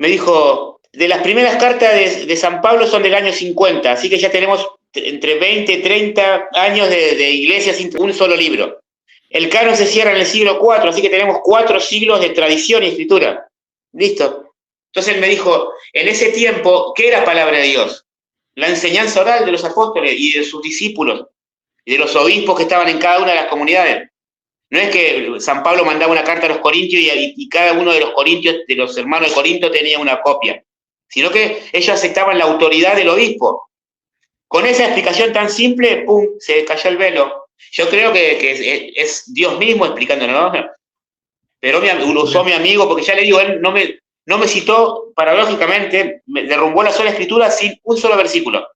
me dijo, de las primeras cartas de San Pablo son del año 50, así que ya tenemos entre 20 y 30 años de iglesia sin un solo libro. El canon se cierra en el siglo IV, así que tenemos 4 siglos de tradición y escritura. Listo. Entonces él me dijo, en ese tiempo, ¿qué era palabra de Dios? La enseñanza oral de los apóstoles y de sus discípulos y de los obispos que estaban en cada una de las comunidades. No es que San Pablo mandaba una carta a los corintios y cada uno de los corintios, de los hermanos de Corinto, tenía una copia, sino que ellos aceptaban la autoridad del obispo. Con esa explicación tan simple, ¡pum!, se cayó el velo. Yo creo que es Dios mismo explicándolo, ¿no? Pero lo usó mi amigo, porque ya le digo, él no me citó, paradójicamente, me derrumbó la sola escritura sin un solo versículo.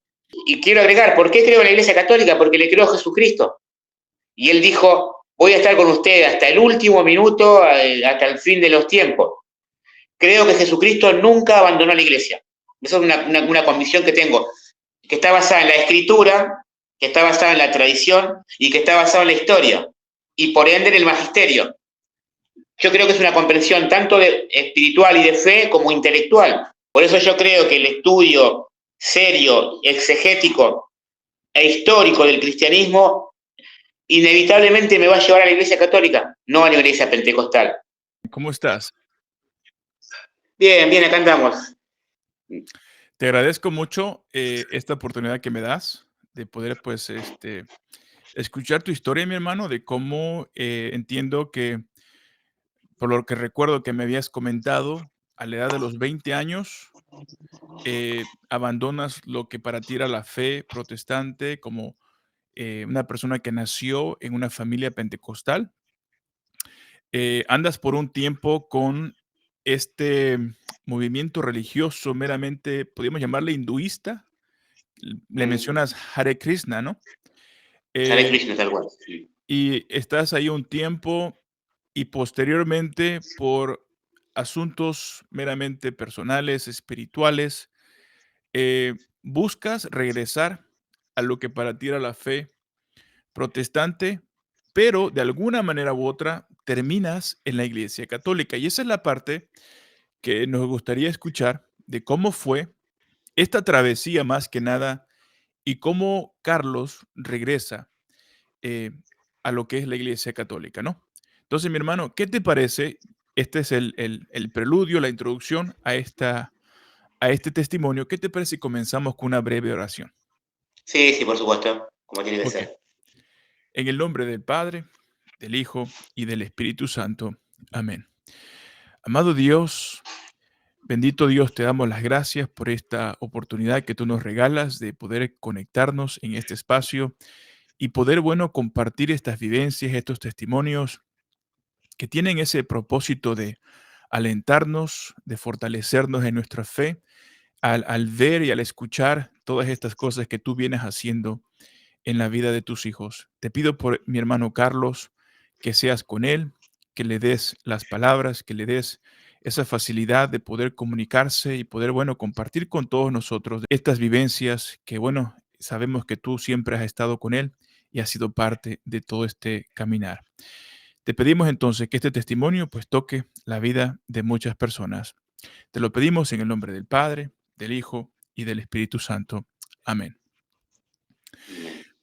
Y quiero agregar, ¿por qué creo en la Iglesia Católica? Porque le creo a Jesucristo. Y él dijo, voy a estar con usted hasta el último minuto, hasta el fin de los tiempos. Creo que Jesucristo nunca abandonó la Iglesia. Esa es una convicción que tengo, que está basada en la Escritura, que está basada en la tradición y que está basada en la historia. Y por ende en el magisterio. Yo creo que es una comprensión tanto espiritual y de fe como intelectual. Por eso yo creo que el estudio serio, exegético e histórico del cristianismo inevitablemente me va a llevar a la Iglesia Católica, no a la Iglesia Pentecostal. ¿Cómo estás? Bien, bien, acá andamos. Te agradezco mucho esta oportunidad que me das de poder, pues, escuchar tu historia, mi hermano, de cómo entiendo que, por lo que recuerdo que me habías comentado, a la edad de los 20 años, abandonas lo que para ti era la fe protestante como una persona que nació en una familia pentecostal. Andas por un tiempo con este movimiento religioso meramente, podríamos llamarle hinduista. Le mencionas Hare Krishna, ¿no? Hare Krishna, tal cual. Sí. Y estás ahí un tiempo y posteriormente por asuntos meramente personales, espirituales, buscas regresar a lo que para ti era la fe protestante, pero de alguna manera u otra terminas en la Iglesia Católica. Y esa es la parte que nos gustaría escuchar de cómo fue esta travesía más que nada y cómo Carlos regresa eh, a lo que es la Iglesia Católica, ¿no? Entonces, mi hermano, ¿qué te parece? Este es el preludio, la introducción a este testimonio. ¿Qué te parece si comenzamos con una breve oración? Sí, por supuesto, como tiene que Ok. ser. En el nombre del Padre, del Hijo y del Espíritu Santo. Amén. Amado Dios, bendito Dios, te damos las gracias por esta oportunidad que tú nos regalas de poder conectarnos en este espacio y poder, bueno, compartir estas vivencias, estos testimonios que tienen ese propósito de alentarnos, de fortalecernos en nuestra fe, al ver y al escuchar todas estas cosas que tú vienes haciendo en la vida de tus hijos. Te pido por mi hermano Carlos que seas con él, que le des las palabras, que le des esa facilidad de poder comunicarse y poder, bueno, compartir con todos nosotros estas vivencias que, bueno, sabemos que tú siempre has estado con él y has sido parte de todo este caminar. Te pedimos entonces que este testimonio pues toque la vida de muchas personas. Te lo pedimos en el nombre del Padre, del Hijo y del Espíritu Santo. Amén.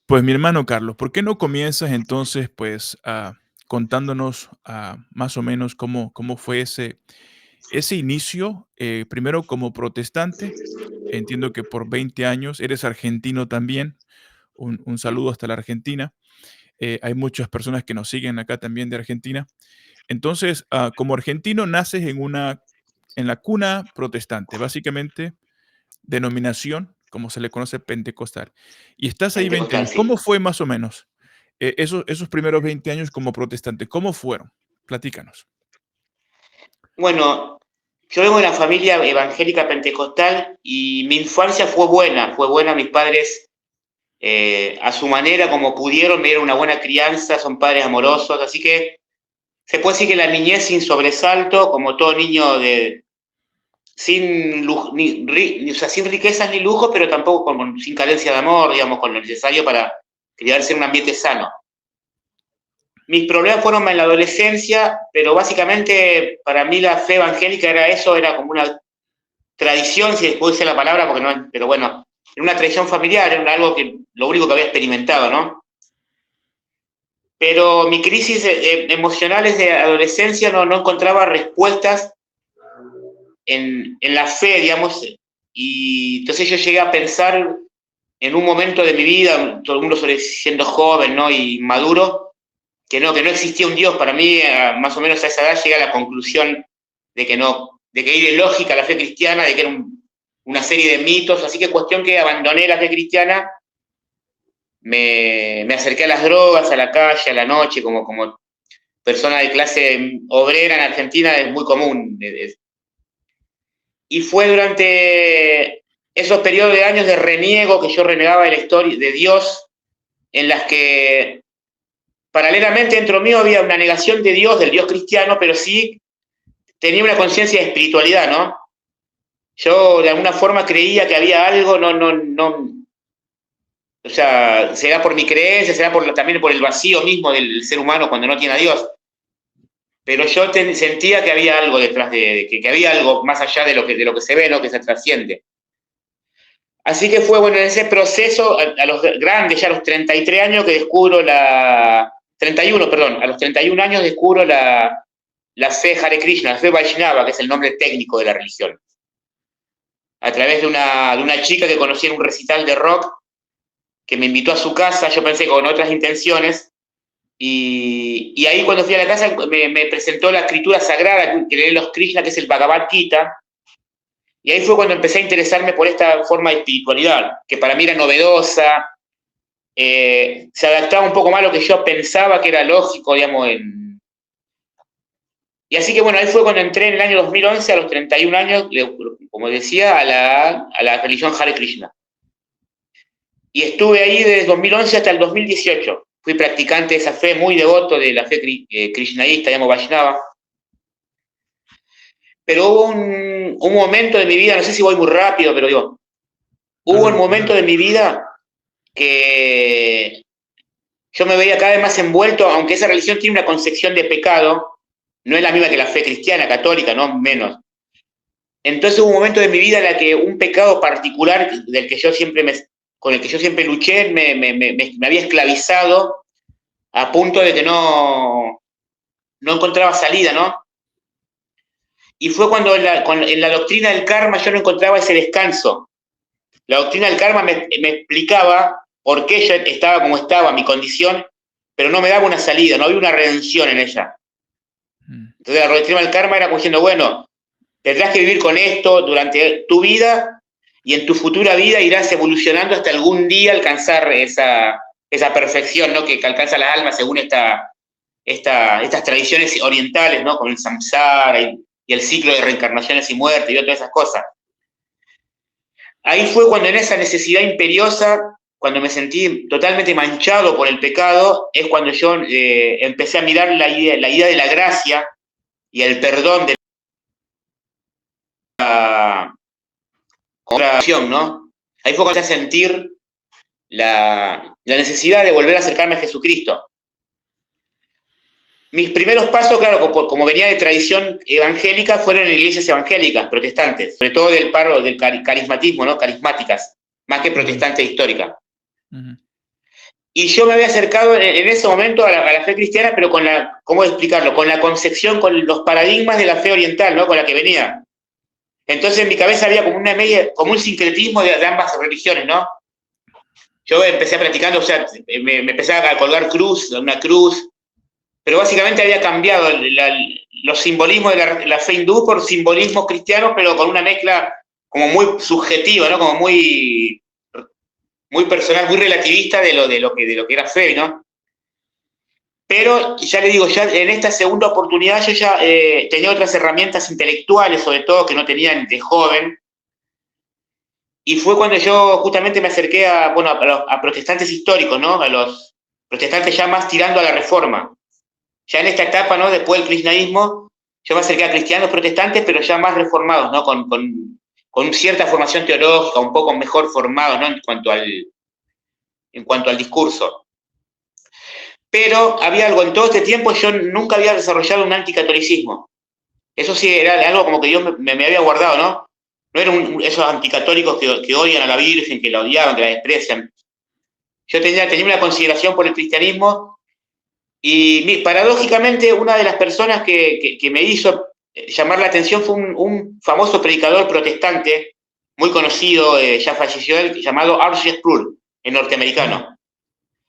Pues mi hermano Carlos, ¿por qué no comienzas entonces pues contándonos más o menos cómo fue ese inicio, primero como protestante? Entiendo que por 20 años eres argentino también. Un saludo hasta la Argentina. Hay muchas personas que nos siguen acá también de Argentina. Entonces, como argentino, naces en la cuna protestante, básicamente denominación, como se le conoce, pentecostal. Y estás ahí 20 Pentecostal, años. sí. ¿Cómo fue más o menos esos primeros 20 años como protestante? ¿Cómo fueron? Platícanos. Bueno, yo vengo de una familia evangélica pentecostal y mi infancia fue buena. Mis padres, a su manera, como pudieron, me dieron una buena crianza, son padres amorosos, así que se puede decir que la niñez sin sobresalto, como todo niño sin riquezas ni lujos, pero tampoco sin carencia de amor, digamos, con lo necesario para criarse en un ambiente sano. Mis problemas fueron en la adolescencia, pero básicamente para mí la fe evangélica era eso, era como tradición, si puede ser la palabra, porque no, pero bueno, era una tradición familiar, era algo que, lo único que había experimentado, ¿no? Pero mi crisis emocionales de adolescencia no encontraba respuestas en la fe, digamos, y entonces yo llegué a pensar en un momento de mi vida, todo el mundo siendo joven, ¿no? Y maduro, que no existía un Dios. Para mí, más o menos a esa edad, llegué a la conclusión de que no, de que era ilógica la fe cristiana, de que era una serie de mitos, así que cuestión que abandoné la fe cristiana, me acerqué a las drogas, a la calle, a la noche, como persona de clase obrera en Argentina es muy común. Y fue durante esos periodos de años de reniego que yo renegaba de la historia de Dios, en las que paralelamente dentro mío había una negación de Dios, del Dios cristiano, pero sí tenía una conciencia de espiritualidad, ¿no? Yo de alguna forma creía que había algo, o sea, será por mi creencia, será también por el vacío mismo del ser humano cuando no tiene a Dios. Pero yo sentía que había algo detrás que había algo más allá de lo que se ve, ¿no? Que se trasciende. Así que fue, bueno, en ese proceso, a los grandes, ya a los 33 años, que descubro 31, perdón, a los 31 años descubro la fe Hare Krishna, la fe Vaishnava, que es el nombre técnico de la religión. A través de una chica que conocí en un recital de rock, que me invitó a su casa, yo pensé con otras intenciones, y ahí cuando fui a la casa me presentó la escritura sagrada que leen los Krishna, que es el Bhagavad Gita, y ahí fue cuando empecé a interesarme por esta forma de espiritualidad, que para mí era novedosa, se adaptaba un poco más a lo que yo pensaba que era lógico, digamos, y así que bueno, ahí fue cuando entré en el año 2011, a los 31 años, como decía, a la religión Hare Krishna. Y estuve ahí desde 2011 hasta el 2018. Fui practicante de esa fe, muy devoto de la fe krishnaísta, digamos, Vaishnava. Pero hubo un momento de mi vida, no sé si voy muy rápido, pero digo, hubo un momento de mi vida que yo me veía cada vez más envuelto, aunque esa religión tiene una concepción de pecado, no es la misma que la fe cristiana, católica, no menos. Entonces hubo un momento de mi vida en la que un pecado particular del que yo siempre con el que yo siempre luché me había esclavizado a punto de que no encontraba salida, ¿no? Y fue cuando en la doctrina del karma yo no encontraba ese descanso. La doctrina del karma me explicaba por qué yo estaba como estaba, mi condición, pero no me daba una salida, no había una redención en ella. Entonces la doctrina del karma era como diciendo, bueno, tendrás que vivir con esto durante tu vida y en tu futura vida irás evolucionando hasta algún día alcanzar esa perfección, ¿no? Que alcanza las almas según estas tradiciones orientales, ¿no? Con el samsara y el ciclo de reencarnaciones y muerte y todas esas cosas. Ahí fue cuando en esa necesidad imperiosa, cuando me sentí totalmente manchado por el pecado, es cuando yo empecé a mirar la idea de la gracia y el perdón de la oración, ¿no? Ahí fue cuando empecé a sentir la necesidad de volver a acercarme a Jesucristo. Mis primeros pasos, claro, como venía de tradición evangélica, fueron en iglesias evangélicas, protestantes, sobre todo del carismatismo, ¿no? Carismáticas, más que protestantes históricas. Uh-huh. Y yo me había acercado en ese momento a la fe cristiana, pero con ¿cómo explicarlo? Con la concepción, con los paradigmas de la fe oriental, ¿no? Con la que venía. Entonces en mi cabeza había como un sincretismo de ambas religiones, ¿no? Yo empecé practicando, o sea, me empecé a colgar una cruz, pero básicamente había cambiado los simbolismos de la fe hindú por simbolismos cristianos, pero con una mezcla como muy subjetiva, ¿no? Como muy personal, muy relativista de lo que era fe, ¿no? Pero ya le digo, ya en esta segunda oportunidad yo ya tenía otras herramientas intelectuales, sobre todo, que no tenía de joven. Y fue cuando yo justamente me acerqué a protestantes históricos, ¿no? A los protestantes ya más tirando a la reforma. Ya en esta etapa, ¿no? Después del krishnaísmo, yo me acerqué a cristianos protestantes, pero ya más reformados, ¿no? Con cierta formación teológica, un poco mejor formados, ¿no? En cuanto al discurso. Pero había algo, en todo este tiempo yo nunca había desarrollado un anticatolicismo. Eso sí, era algo como que Dios me había guardado, ¿no? no eran esos anticatólicos que odian a la Virgen, que la odiaban, que la desprecian. Yo tenía una consideración por el cristianismo y paradójicamente una de las personas que me hizo llamar la atención fue un famoso predicador protestante, muy conocido, ya falleció él, llamado R.C. Sproul, el norteamericano.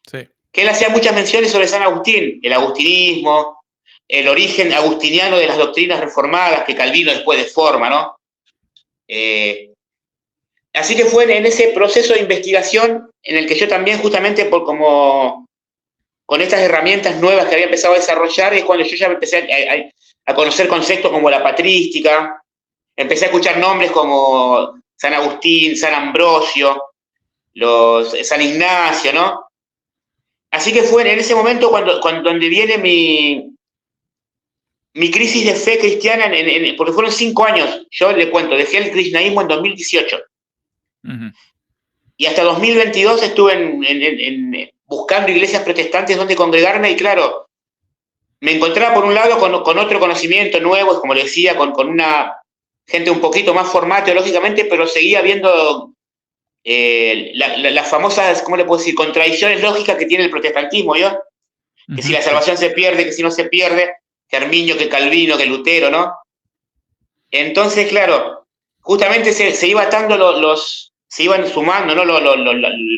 Sí. Que él hacía muchas menciones sobre San Agustín, el agustinismo, el origen agustiniano de las doctrinas reformadas que Calvino después deforma, ¿no? Así que fue en ese proceso de investigación en el que yo también, justamente con estas herramientas nuevas que había empezado a desarrollar, es cuando yo ya empecé a conocer conceptos como la patrística, empecé a escuchar nombres como San Agustín, San Ambrosio, San Ignacio, ¿no? Así que fue en ese momento donde viene mi crisis de fe cristiana, porque fueron 5 años. Yo le cuento, dejé el cristianismo en 2018. Uh-huh. Y hasta 2022 estuve buscando iglesias protestantes donde congregarme y claro, me encontraba por un lado con otro conocimiento nuevo, como le decía, con una gente un poquito más formada teológicamente, pero seguía viendo las famosas, ¿cómo le puedo decir?, contradicciones lógicas que tiene el protestantismo, ¿yo? Que si la salvación se pierde, que si no se pierde, que Arminio, que Calvino, que Lutero, ¿no? Entonces, claro, justamente se iba atando se iban sumando, ¿no?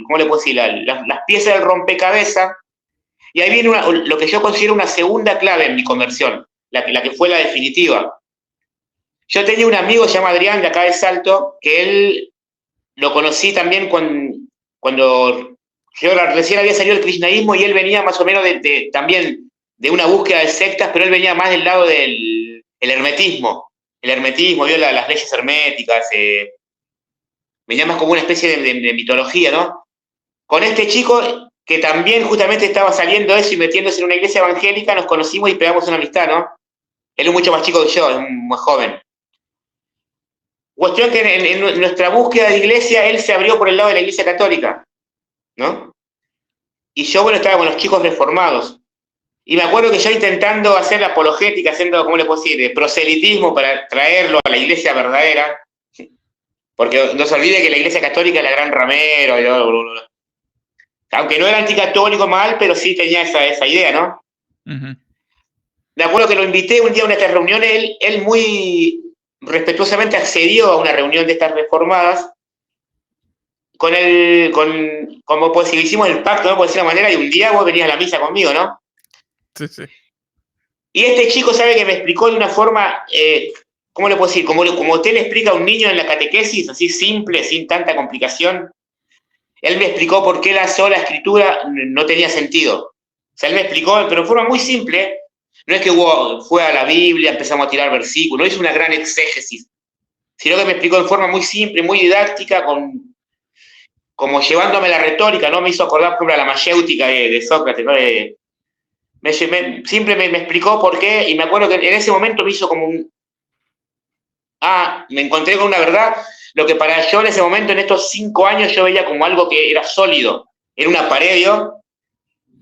¿Cómo le puedo decir? Las piezas del rompecabezas, y ahí viene lo que yo considero una segunda clave en mi conversión, la que fue la definitiva. Yo tenía un amigo llamado Adrián, de acá de Salto, que él lo conocí también cuando yo recién había salido del cristianismo y él venía más o menos también de una búsqueda de sectas, pero él venía más del lado del hermetismo. El hermetismo, vio las leyes herméticas, venía más como una especie de mitología, ¿no? Con este chico que también justamente estaba saliendo eso y metiéndose en una iglesia evangélica, nos conocimos y pegamos una amistad, ¿no? Él es mucho más chico que yo, es muy joven. Cuestión que en nuestra búsqueda de iglesia, él se abrió por el lado de la iglesia católica, ¿no? Y yo, bueno, estaba con los chicos reformados. Y me acuerdo que yo intentando hacer la apologética, haciendo, ¿cómo le puedo decir?, de proselitismo para traerlo a la iglesia verdadera, porque no se olvide que la iglesia católica es la gran ramero, aunque no era anticatólico mal, pero sí tenía esa idea, ¿no? Uh-huh. Me acuerdo que lo invité un día a una de estas reuniones, él muy respetuosamente accedió a una reunión de estas reformadas, como pues si hicimos el pacto, ¿no? Por decir una manera, y un día vos venías a la misa conmigo, ¿no? Sí, sí. Y este chico sabe que me explicó de una forma, ¿cómo le puedo decir? Como usted le explica a un niño en la catequesis, así simple, sin tanta complicación. Él me explicó por qué la sola escritura no tenía sentido. O sea, él me explicó, pero de forma muy simple. No es que fue a la Biblia, empezamos a tirar versículos, no hizo una gran exégesis, sino que me explicó de forma muy simple, muy didáctica, como llevándome la retórica, ¿no? Me hizo acordar, por ejemplo, a la mayéutica de Sócrates, ¿no? Siempre me explicó por qué, y me acuerdo que en ese momento me hizo como me encontré con una verdad, lo que para yo en ese momento, en estos 5 años, yo veía como algo que era sólido, era una pared, ¿no?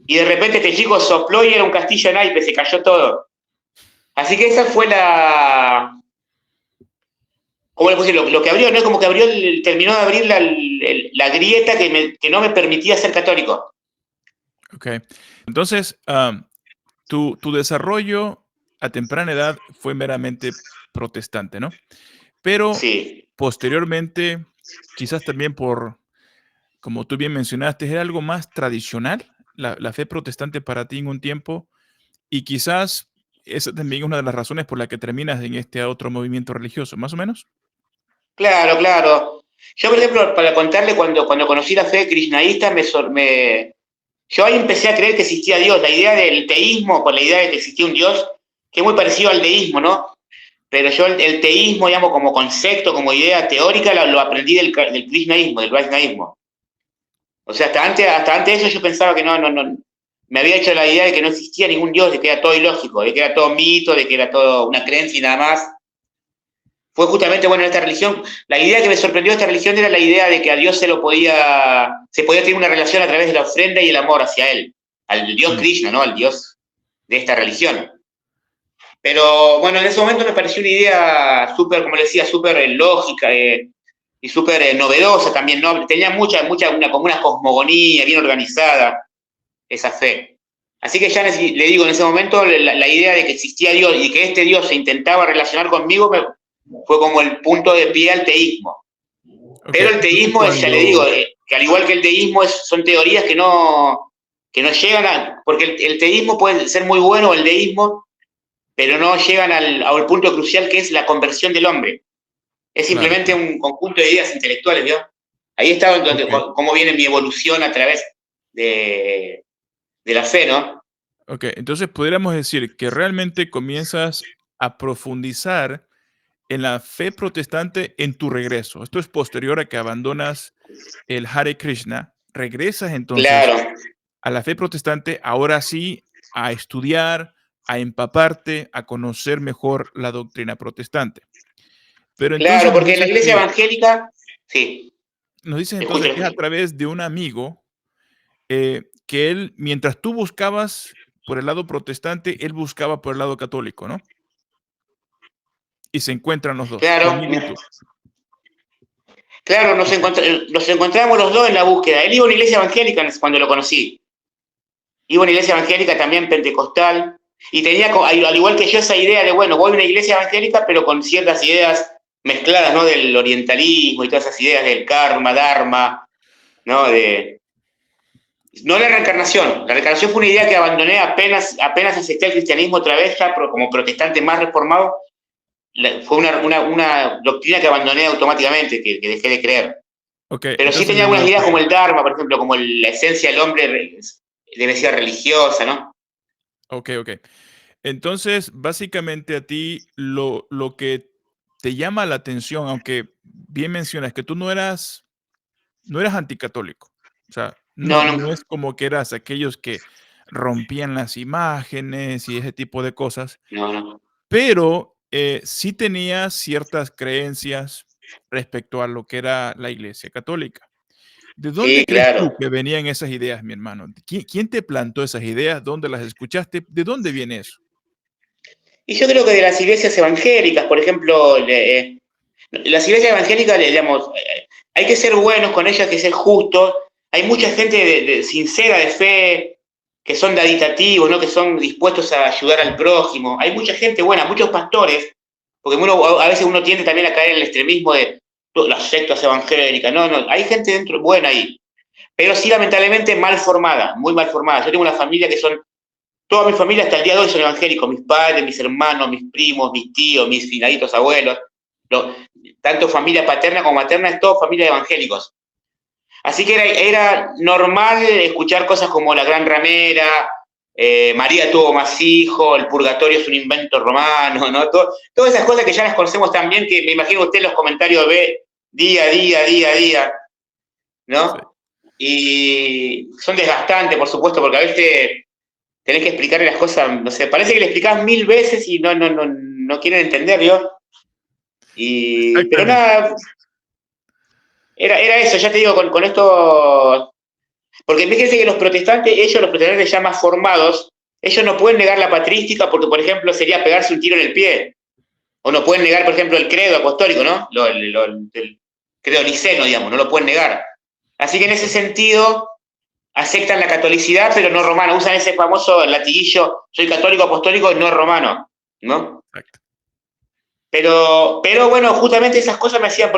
Y de repente este chico sopló y era un castillo de naipes, se cayó todo. Así que esa fue ¿cómo le puse? Lo que abrió, ¿no? Como que terminó de abrir la grieta que no me permitía ser católico. Ok. Entonces, tu desarrollo a temprana edad fue meramente protestante, ¿no? Pero sí, posteriormente, quizás también como tú bien mencionaste, era algo más tradicional, la fe protestante para ti en un tiempo, y quizás esa también es una de las razones por la que terminas en este otro movimiento religioso, ¿más o menos? Claro, claro. Yo, por ejemplo, para contarle, cuando conocí la fe krishnaísta, yo ahí empecé a creer que existía Dios. La idea del teísmo, con la idea de que existía un Dios, que es muy parecido al deísmo, ¿no? Pero yo el teísmo, digamos, como concepto, como idea teórica, lo aprendí del krishnaísmo, del vaishnaísmo. O sea, hasta antes de eso yo pensaba que no, me había hecho la idea de que no existía ningún Dios, de que era todo ilógico, de que era todo mito, de que era todo una creencia y nada más. Fue justamente, bueno, en esta religión, la idea que me sorprendió de esta religión era la idea de que a Dios se podía tener una relación a través de la ofrenda y el amor hacia él, al Dios Krishna, ¿no? Al Dios de esta religión. Pero bueno, en ese momento me pareció una idea súper, como le decía, súper lógica y súper novedosa también, ¿no? Tenía como una cosmogonía bien organizada esa fe. Así que ya le digo, en ese momento la idea de que existía Dios y que este Dios se intentaba relacionar conmigo fue como el punto de pie al teísmo. Okay. Pero el teísmo, ya le digo, que al igual que el deísmo son teorías que no llegan a... Porque el teísmo puede ser muy bueno, el deísmo, pero no llegan al punto crucial que es la conversión del hombre. Es simplemente un conjunto de ideas intelectuales, ¿vio? Ahí está cómo viene mi evolución a través de la fe, ¿no? Ok, entonces podríamos decir que realmente comienzas a profundizar en la fe protestante en tu regreso. Esto es posterior a que abandonas el Hare Krishna. Regresas entonces Claro. a la fe protestante, ahora sí, a estudiar, a empaparte, a conocer mejor la doctrina protestante. Pero entonces Claro, porque en la iglesia evangélica, sí. Nos dices entonces que es a través de un amigo que él, mientras tú buscabas por el lado protestante, él buscaba por el lado católico, ¿no? Y se encuentran los dos. Claro. Claro, nos encontramos los dos en la búsqueda. Él iba a una iglesia evangélica cuando lo conocí. Iba a una iglesia evangélica también pentecostal. Y tenía, al igual que yo, esa idea de, bueno, voy a una iglesia evangélica, pero con ciertas ideas mezcladas, ¿no? Del orientalismo y todas esas ideas del karma, dharma, ¿no? No la reencarnación. La reencarnación fue una idea que abandoné apenas acepté el cristianismo otra vez, ya como protestante más reformado. Fue una doctrina que abandoné automáticamente, que dejé de creer. Okay, pero sí tenía algunas ideas como el Dharma, por ejemplo, como la esencia del hombre debe ser religiosa, ¿no? Ok. Entonces, básicamente a ti lo que te llama la atención, aunque bien mencionas que tú no eras anticatólico. O sea, no es como que eras aquellos que rompían las imágenes y ese tipo de cosas. No. Pero sí tenía ciertas creencias respecto a lo que era la Iglesia Católica. ¿De dónde Sí, crees claro. tú que venían esas ideas, mi hermano? ¿Quién te plantó esas ideas? ¿Dónde las escuchaste? ¿De dónde viene eso? Y yo creo que de las iglesias evangélicas, por ejemplo, las iglesias evangélicas, digamos, hay que ser buenos con ellas, hay que ser justos. Hay mucha gente sincera de fe, que son daditativos, ¿no? Que son dispuestos a ayudar al prójimo. Hay mucha gente buena, muchos pastores, porque a veces uno tiende también a caer en el extremismo de las sectas evangélicas. No, hay gente dentro buena ahí. Pero sí, lamentablemente, mal formada, muy mal formada. Yo tengo una familia toda mi familia hasta el día de hoy son evangélicos, mis padres, mis hermanos, mis primos, mis tíos, mis finaditos abuelos, tanto familia paterna como materna, es todo familia de evangélicos. Así que era normal escuchar cosas como la Gran Ramera, María tuvo más hijos, el purgatorio es un invento romano, ¿no? Todas esas cosas que ya las conocemos tan bien, que me imagino usted en los comentarios ve día a día, ¿no? Sí. Y son desgastantes, por supuesto, porque a veces tenés que explicarle las cosas, no sé, parece que le explicás 1000 veces y no quieren entender, ¿yo? Pero nada, era eso, ya te digo, con esto, porque fíjense que los protestantes ya más formados, ellos no pueden negar la patrística porque, por ejemplo, sería pegarse un tiro en el pie, o no pueden negar, por ejemplo, el credo apostólico, ¿no? El credo niceno, digamos, no lo pueden negar. Así que en ese sentido aceptan la catolicidad, pero no romana. Usan ese famoso latiguillo, soy católico apostólico, no romano, ¿no? Exacto. Pero bueno, justamente esas cosas me hacían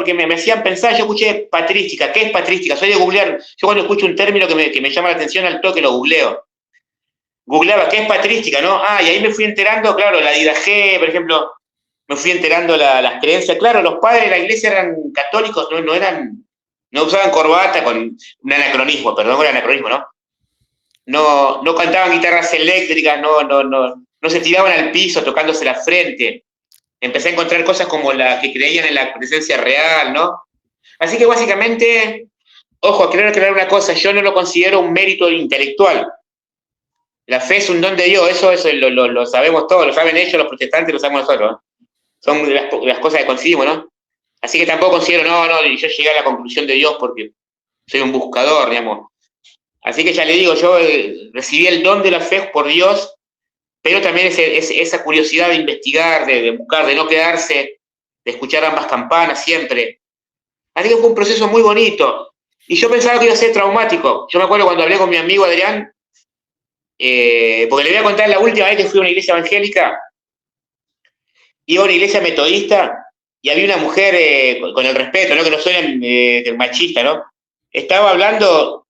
pensar. Yo escuché patrística. ¿Qué es patrística? Soy de googlear. Yo cuando escucho un término que me llama la atención, al toque lo googleo. Googleaba, ¿qué es patrística, no? Y ahí me fui enterando, claro, la Didache, por ejemplo, me fui enterando las creencias. Claro, los padres de la iglesia eran católicos, no usaban corbata, con un anacronismo, perdón con el anacronismo, ¿no? No cantaban guitarras eléctricas, no se tiraban al piso tocándose la frente. Empecé a encontrar cosas como la que creían en la presencia real, ¿no? Así que básicamente, ojo, aclarar una cosa, yo no lo considero un mérito intelectual. La fe es un don de Dios, eso lo sabemos todos, lo saben ellos, los protestantes, lo sabemos nosotros, ¿no? Son las cosas que conseguimos, ¿no? Así que tampoco considero, yo llegué a la conclusión de Dios porque soy un buscador, digamos. Así que ya le digo, yo recibí el don de la fe por Dios, pero también esa curiosidad de investigar, de buscar, de no quedarse, de escuchar ambas campanas siempre. Así que fue un proceso muy bonito. Y yo pensaba que iba a ser traumático. Yo me acuerdo cuando hablé con mi amigo Adrián, porque le voy a contar la última vez que fui a una iglesia evangélica, iba a una iglesia metodista y había una mujer, con el respeto, ¿no? Que no suene machista, ¿no? Estaba hablando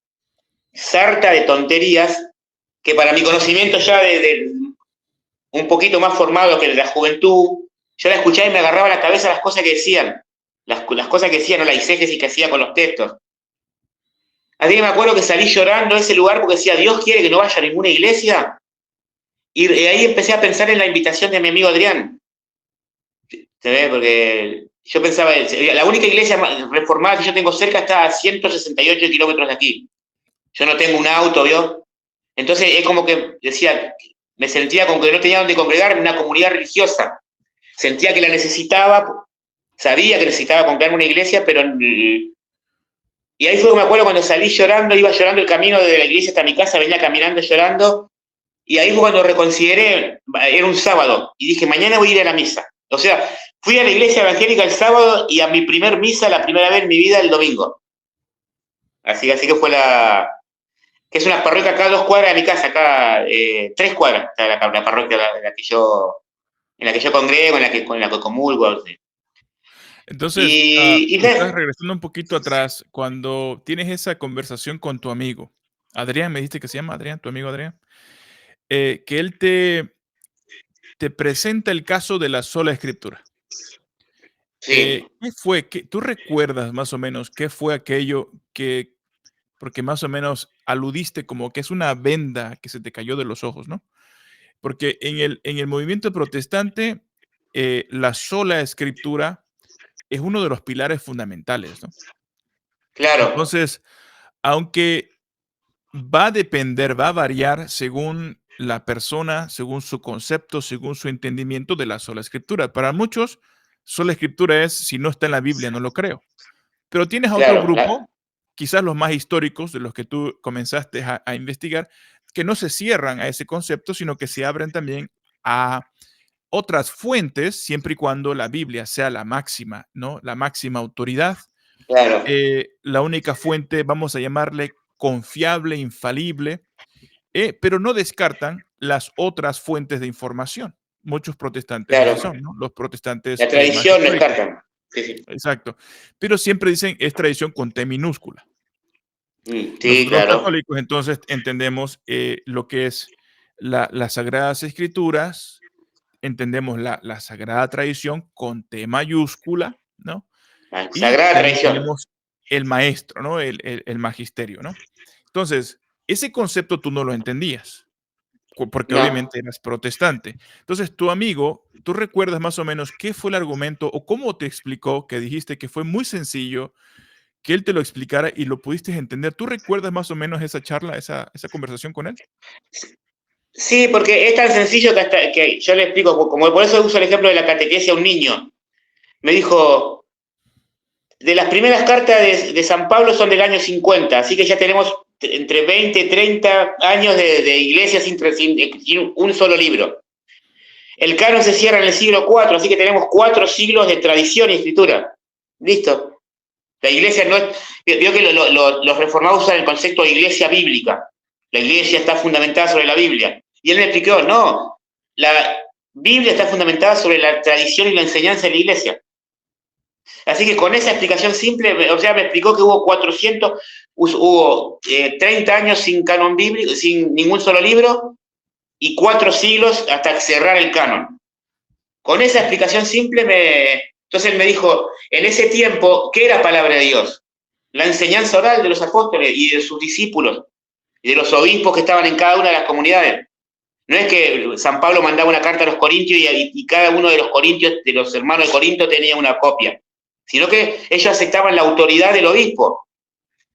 sarta de tonterías que para mi conocimiento ya de un poquito más formado que la juventud, yo la escuchaba y me agarraba la cabeza las cosas que decían, las cosas que decían, ¿no? La exégesis que hacía con los textos. Así que me acuerdo que salí llorando de ese lugar porque decía, Dios quiere que no vaya a ninguna iglesia. Y ahí empecé a pensar en la invitación de mi amigo Adrián. ¿Se ve? Porque yo pensaba, la única iglesia reformada que yo tengo cerca está a 168 kilómetros de aquí. Yo no tengo un auto, ¿vio? Entonces es como que decía, me sentía como que no tenía donde congregarme, una comunidad religiosa. Sentía que la necesitaba, sabía que necesitaba comprarme una iglesia, pero... Y ahí fue que me acuerdo cuando salí llorando, iba llorando el camino de la iglesia hasta mi casa, venía caminando llorando, y ahí fue cuando reconsideré, era un sábado, y dije, mañana voy a ir a la misa. O sea, fui a la iglesia evangélica el sábado y a mi primer misa, la primera vez en mi vida, el domingo. Así que fue que es una parroquia acá a 2 cuadras de mi casa, acá 3 cuadras, está la parroquia en la que yo congrego, en la que comulgo. ¿Sí? Entonces, estás regresando un poquito atrás, cuando tienes esa conversación con tu amigo, Adrián, me dijiste que se llama Adrián, tu amigo Adrián, que él te presenta el caso de la sola escritura. Sí. ¿Qué fue? ¿Tú recuerdas más o menos qué fue aquello porque más o menos aludiste como que es una venda que se te cayó de los ojos, ¿no? Porque en el movimiento protestante, la sola escritura es uno de los pilares fundamentales, ¿no? Claro. Entonces, aunque va a depender, va a variar según la persona, según su concepto, según su entendimiento de la sola escritura. Para muchos, sola escritura es, si no está en la Biblia, no lo creo. Pero tienes a otro grupo, quizás los más históricos, de los que tú comenzaste a investigar, que no se cierran a ese concepto, sino que se abren también a otras fuentes, siempre y cuando la Biblia sea la máxima, ¿no? La máxima autoridad. Claro. La única fuente, vamos a llamarle confiable, infalible, pero no descartan las otras fuentes de información. Muchos protestantes así son, ¿no? Los protestantes. La tradición no descartan. Sí, sí. Exacto. Pero siempre dicen es tradición con T minúscula. Sí, Nosotros, claro. los católicos, entonces entendemos lo que es las Sagradas Escrituras, entendemos la Sagrada Tradición con T mayúscula, ¿no? La Sagrada Tradición. Tenemos el maestro, ¿no? El magisterio, ¿no? Entonces, ese concepto tú no lo entendías, porque obviamente eras protestante. Entonces, tu amigo, ¿tú recuerdas más o menos qué fue el argumento o cómo te explicó, que dijiste que fue muy sencillo, que él te lo explicara y lo pudiste entender? ¿Tú recuerdas más o menos esa charla, esa conversación con él? Sí, porque es tan sencillo que yo le explico, como por eso uso el ejemplo de la catequesis a un niño. Me dijo, de las primeras cartas de San Pablo son del año 50, así que ya tenemos entre 20 y 30 años de iglesia sin un solo libro. El canon se cierra en el siglo IV, así que tenemos 4 siglos de tradición y escritura. Listo. La iglesia no es... Veo que los reformados usan el concepto de iglesia bíblica. La iglesia está fundamentada sobre la Biblia. Y él me explicó, no, la Biblia está fundamentada sobre la tradición y la enseñanza de la iglesia. Así que con esa explicación simple, o sea, me explicó que hubo 30 años sin canon bíblico, sin ningún solo libro, y 4 siglos hasta cerrar el canon. Con esa explicación simple, entonces él me dijo, en ese tiempo, ¿qué era palabra de Dios? La enseñanza oral de los apóstoles y de sus discípulos, y de los obispos que estaban en cada una de las comunidades. No es que San Pablo mandaba una carta a los corintios y cada uno de los corintios, de los hermanos de Corinto, tenía una copia, sino que ellos aceptaban la autoridad del obispo.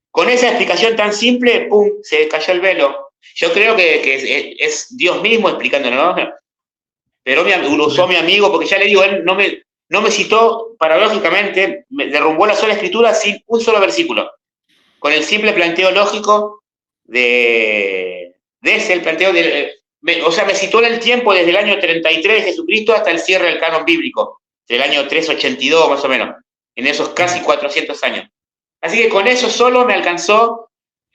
Con esa explicación tan simple, ¡pum!, se cayó el velo. Yo creo que es Dios mismo explicándolo, ¿no? Pero lo usó mi amigo, porque ya le digo, él no me citó, paradójicamente, me derrumbó la sola escritura sin un solo versículo. Con el simple planteo lógico el planteo me situó en el tiempo desde el año 33 de Jesucristo hasta el cierre del canon bíblico, del año 382 más o menos, en esos casi 400 años. Así que con eso solo me alcanzó,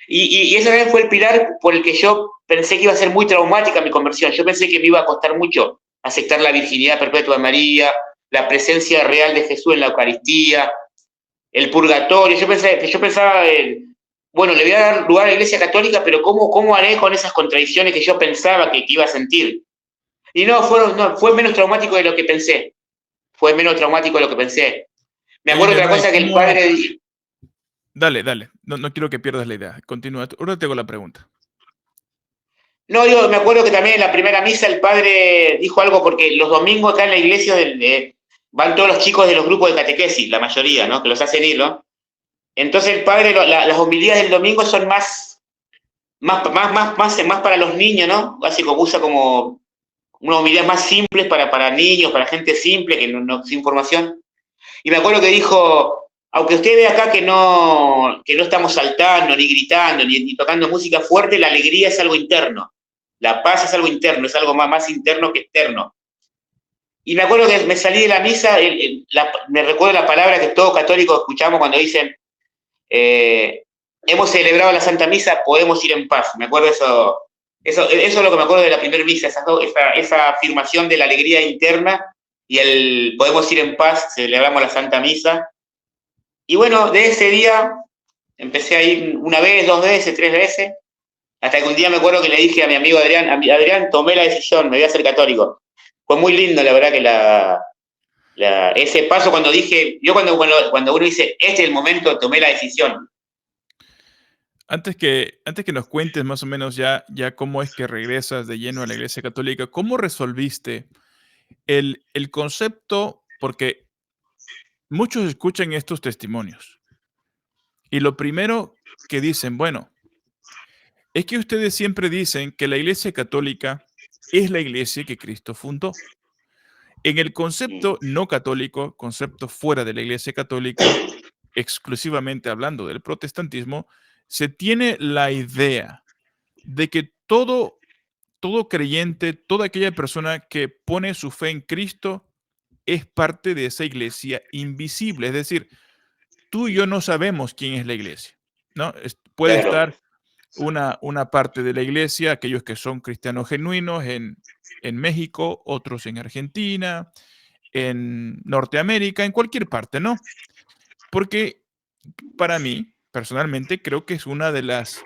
y ese también fue el pilar por el que yo pensé que iba a ser muy traumática mi conversión. Yo pensé que me iba a costar mucho aceptar la virginidad perpetua de María, la presencia real de Jesús en la Eucaristía, el purgatorio. Yo pensaba, bueno, le voy a dar lugar a la Iglesia Católica, pero ¿cómo haré con esas contradicciones que yo pensaba que iba a sentir? Y no, fue menos traumático de lo que pensé. Fue menos traumático de lo que pensé. Me acuerdo de otra cosa que el padre... Dale. No quiero que pierdas la idea. Continúa. Ahora te hago la pregunta. No, me acuerdo que también en la primera misa el padre dijo algo, porque los domingos acá en la iglesia van todos los chicos de los grupos de catequesis, la mayoría, ¿no? Que los hacen ir, ¿no? Entonces el padre, las homilías del domingo son más para los niños, ¿no? Así como usa como unas homilías más simples para niños, para gente simple, que sin formación. Y me acuerdo que dijo, aunque usted ve acá que no estamos saltando, ni gritando, ni tocando música fuerte, la alegría es algo interno. La paz es algo interno, es algo más interno que externo. Y me acuerdo que me salí de la misa, me recuerdo la palabra que todos católicos escuchamos cuando dicen, hemos celebrado la Santa Misa, podemos ir en paz. Me acuerdo eso es lo que me acuerdo de la primera misa, esa afirmación de la alegría interna y el podemos ir en paz, celebramos la Santa Misa. Y bueno, de ese día empecé a ir una vez, 2 veces, 3 veces, hasta que un día me acuerdo que le dije a mi amigo Adrián, tomé la decisión, me voy a hacer católico. Fue muy lindo, la verdad, que ese paso cuando dije, yo cuando uno dice, este es el momento, tomé la decisión. Antes que nos cuentes más o menos ya cómo es que regresas de lleno a la Iglesia Católica, ¿cómo resolviste el concepto? Porque muchos escuchan estos testimonios y lo primero que dicen, bueno, es que ustedes siempre dicen que la Iglesia Católica es la iglesia que Cristo fundó. En el concepto no católico, concepto fuera de la Iglesia Católica, exclusivamente hablando del protestantismo, se tiene la idea de que todo creyente, toda aquella persona que pone su fe en Cristo es parte de esa iglesia invisible. Es decir, tú y yo no sabemos quién es la iglesia, ¿no? Puede estar una parte de la iglesia, aquellos que son cristianos genuinos en México, otros en Argentina, en Norteamérica, en cualquier parte, ¿no? Porque para mí, personalmente, creo que es una de las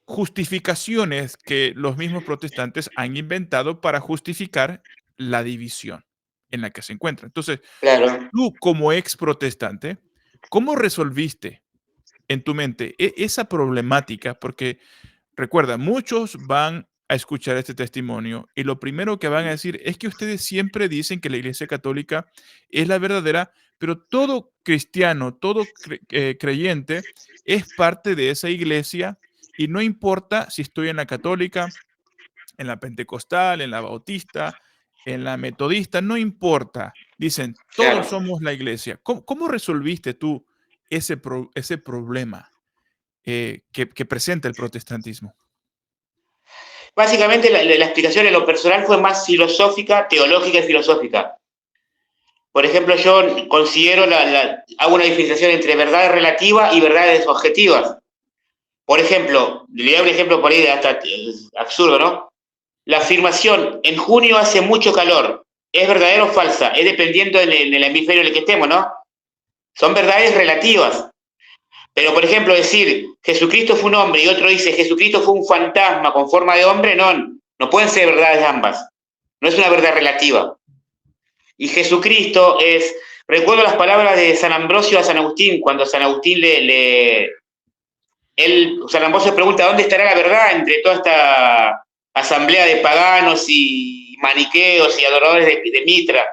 justificaciones que los mismos protestantes han inventado para justificar la división en la que se encuentra. Entonces, tú como ex protestante, ¿cómo resolviste en tu mente esa problemática? Porque recuerda, muchos van a escuchar este testimonio y lo primero que van a decir es que ustedes siempre dicen que la Iglesia Católica es la verdadera, pero todo cristiano, todo creyente es parte de esa iglesia y no importa si estoy en la católica, en la pentecostal, en la bautista, en la metodista, no importa. Dicen, todos somos la iglesia. ¿Cómo resolviste tú ese problema que presenta el protestantismo? Básicamente la explicación en lo personal fue más filosófica, teológica y filosófica. Por ejemplo, yo considero, hago una diferenciación entre verdades relativas y verdades objetivas. Por ejemplo, le voy a dar un ejemplo por ahí hasta absurdo, ¿no? La afirmación, en junio hace mucho calor, ¿es verdadera o falsa? Es dependiendo en el hemisferio en el que estemos, ¿no? Son verdades relativas. Pero, por ejemplo, decir Jesucristo fue un hombre y otro dice Jesucristo fue un fantasma con forma de hombre, no pueden ser verdades ambas. No es una verdad relativa. Y Jesucristo es... Recuerdo las palabras de San Ambrosio a San Agustín, cuando San Agustín San Ambrosio pregunta ¿dónde estará la verdad entre toda esta asamblea de paganos y maniqueos y adoradores de Mitra?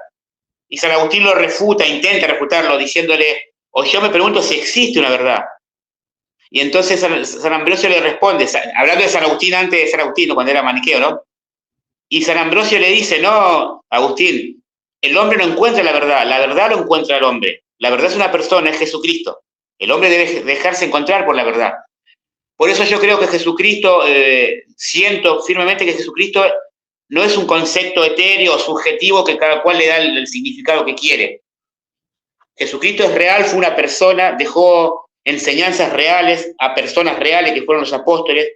Y San Agustín lo refuta, intenta refutarlo, diciéndole, o yo me pregunto si existe una verdad. Y entonces San Ambrosio le responde, hablando de San Agustín antes de San Agustín, cuando era maniqueo, ¿no? Y San Ambrosio le dice, no, Agustín, el hombre no encuentra la verdad lo encuentra el hombre. La verdad es una persona, es Jesucristo. El hombre debe dejarse encontrar por la verdad. Por eso yo creo que Jesucristo, siento firmemente que Jesucristo no es un concepto etéreo o subjetivo que cada cual le da el significado que quiere. Jesucristo es real, fue una persona, dejó enseñanzas reales a personas reales que fueron los apóstoles,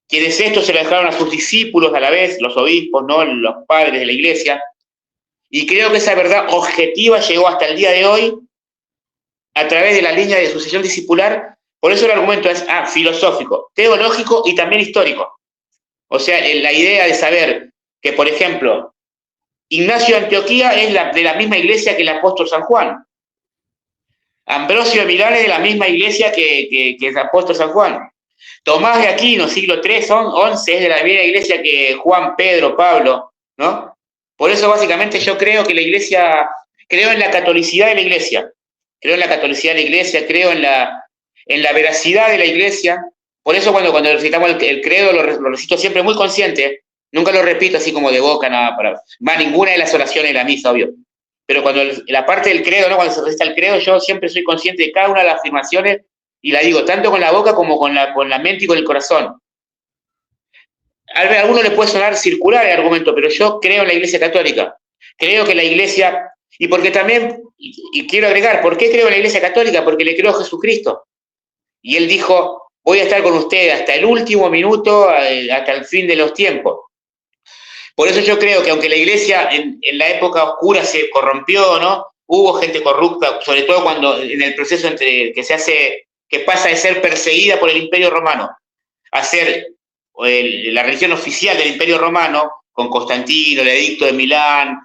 quienes esto se lo dejaron a sus discípulos a la vez, los obispos, ¿no? Los padres de la iglesia, y creo que esa verdad objetiva llegó hasta el día de hoy a través de la línea de sucesión discipular. Por eso el argumento es filosófico, teológico y también histórico. O sea, la idea de saber que, por ejemplo, Ignacio de Antioquía es de la misma iglesia que el apóstol San Juan. Ambrosio de Milán es de la misma iglesia que el apóstol San Juan. Tomás de Aquino, siglo III, XI, es de la misma iglesia que Juan, Pedro, Pablo, ¿no? Por eso, básicamente, yo creo que la iglesia, creo en la catolicidad de la iglesia, creo en la catolicidad de la iglesia, creo en la veracidad de la iglesia. Por eso cuando recitamos el credo lo recito siempre muy consciente, nunca lo repito así como de boca, nada, va ninguna de las oraciones de la misa, obvio. Pero cuando la parte del credo, ¿no? Cuando se recita el credo, yo siempre soy consciente de cada una de las afirmaciones y la digo tanto con la boca como con la mente y con el corazón. A alguno le puede sonar circular el argumento, pero yo creo en la Iglesia Católica. Creo que la Iglesia, y porque también, y quiero agregar, ¿por qué creo en la Iglesia Católica? Porque le creo a Jesucristo. Y él dijo, voy a estar con ustedes hasta el último minuto, hasta el fin de los tiempos. Por eso yo creo que aunque la Iglesia en la época oscura se corrompió, ¿no? Hubo gente corrupta, sobre todo cuando en el proceso que pasa de ser perseguida por el Imperio Romano a ser la religión oficial del Imperio Romano, con Constantino, el Edicto de Milán.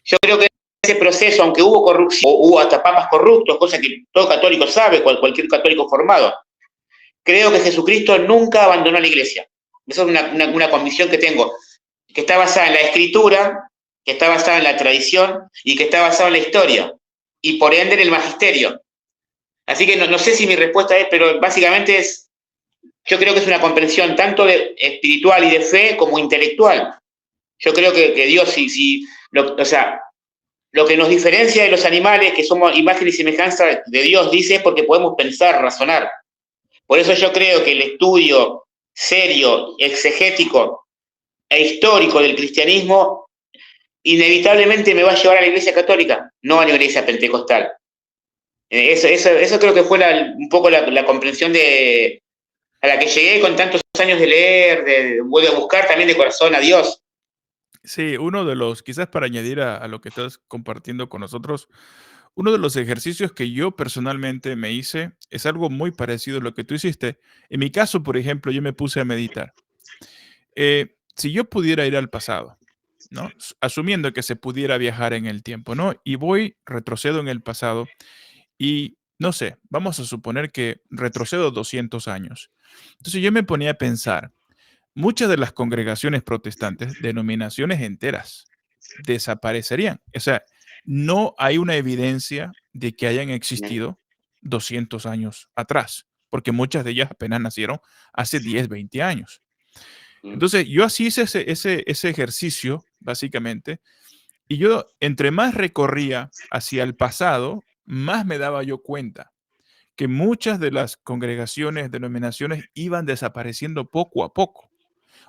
Yo creo que ese proceso, aunque hubo corrupción, hubo hasta papas corruptos, cosa que todo católico sabe, cualquier católico formado, creo que Jesucristo nunca abandonó la iglesia. Esa es una convicción que tengo, que está basada en la escritura, que está basada en la tradición y que está basada en la historia, y por ende en el magisterio. Así que no sé si mi respuesta es, pero básicamente es, yo creo que es una comprensión tanto espiritual y de fe como intelectual. Yo creo que Dios, o sea, lo que nos diferencia de los animales, que somos imagen y semejanza de Dios, dice, es porque podemos pensar, razonar. Por eso yo creo que el estudio serio, exegético e histórico del cristianismo inevitablemente me va a llevar a la Iglesia Católica, no a la Iglesia Pentecostal. Eso creo que fue un poco la comprensión a la que llegué con tantos años de leer, de buscar también de corazón a Dios. Sí, uno de los, quizás para añadir a lo que estás compartiendo con nosotros, uno de los ejercicios que yo personalmente me hice es algo muy parecido a lo que tú hiciste. En mi caso, por ejemplo, yo me puse a meditar. Si yo pudiera ir al pasado, ¿no? Asumiendo que se pudiera viajar en el tiempo, ¿no? Y retrocedo en el pasado y, no sé, vamos a suponer que retrocedo 200 años. Entonces yo me ponía a pensar, muchas de las congregaciones protestantes, denominaciones enteras, desaparecerían. O sea, no hay una evidencia de que hayan existido 200 años atrás, porque muchas de ellas apenas nacieron hace 10, 20 años. Entonces, yo así hice ese ejercicio, básicamente, y yo, entre más recorría hacia el pasado, más me daba yo cuenta que muchas de las congregaciones, denominaciones iban desapareciendo poco a poco.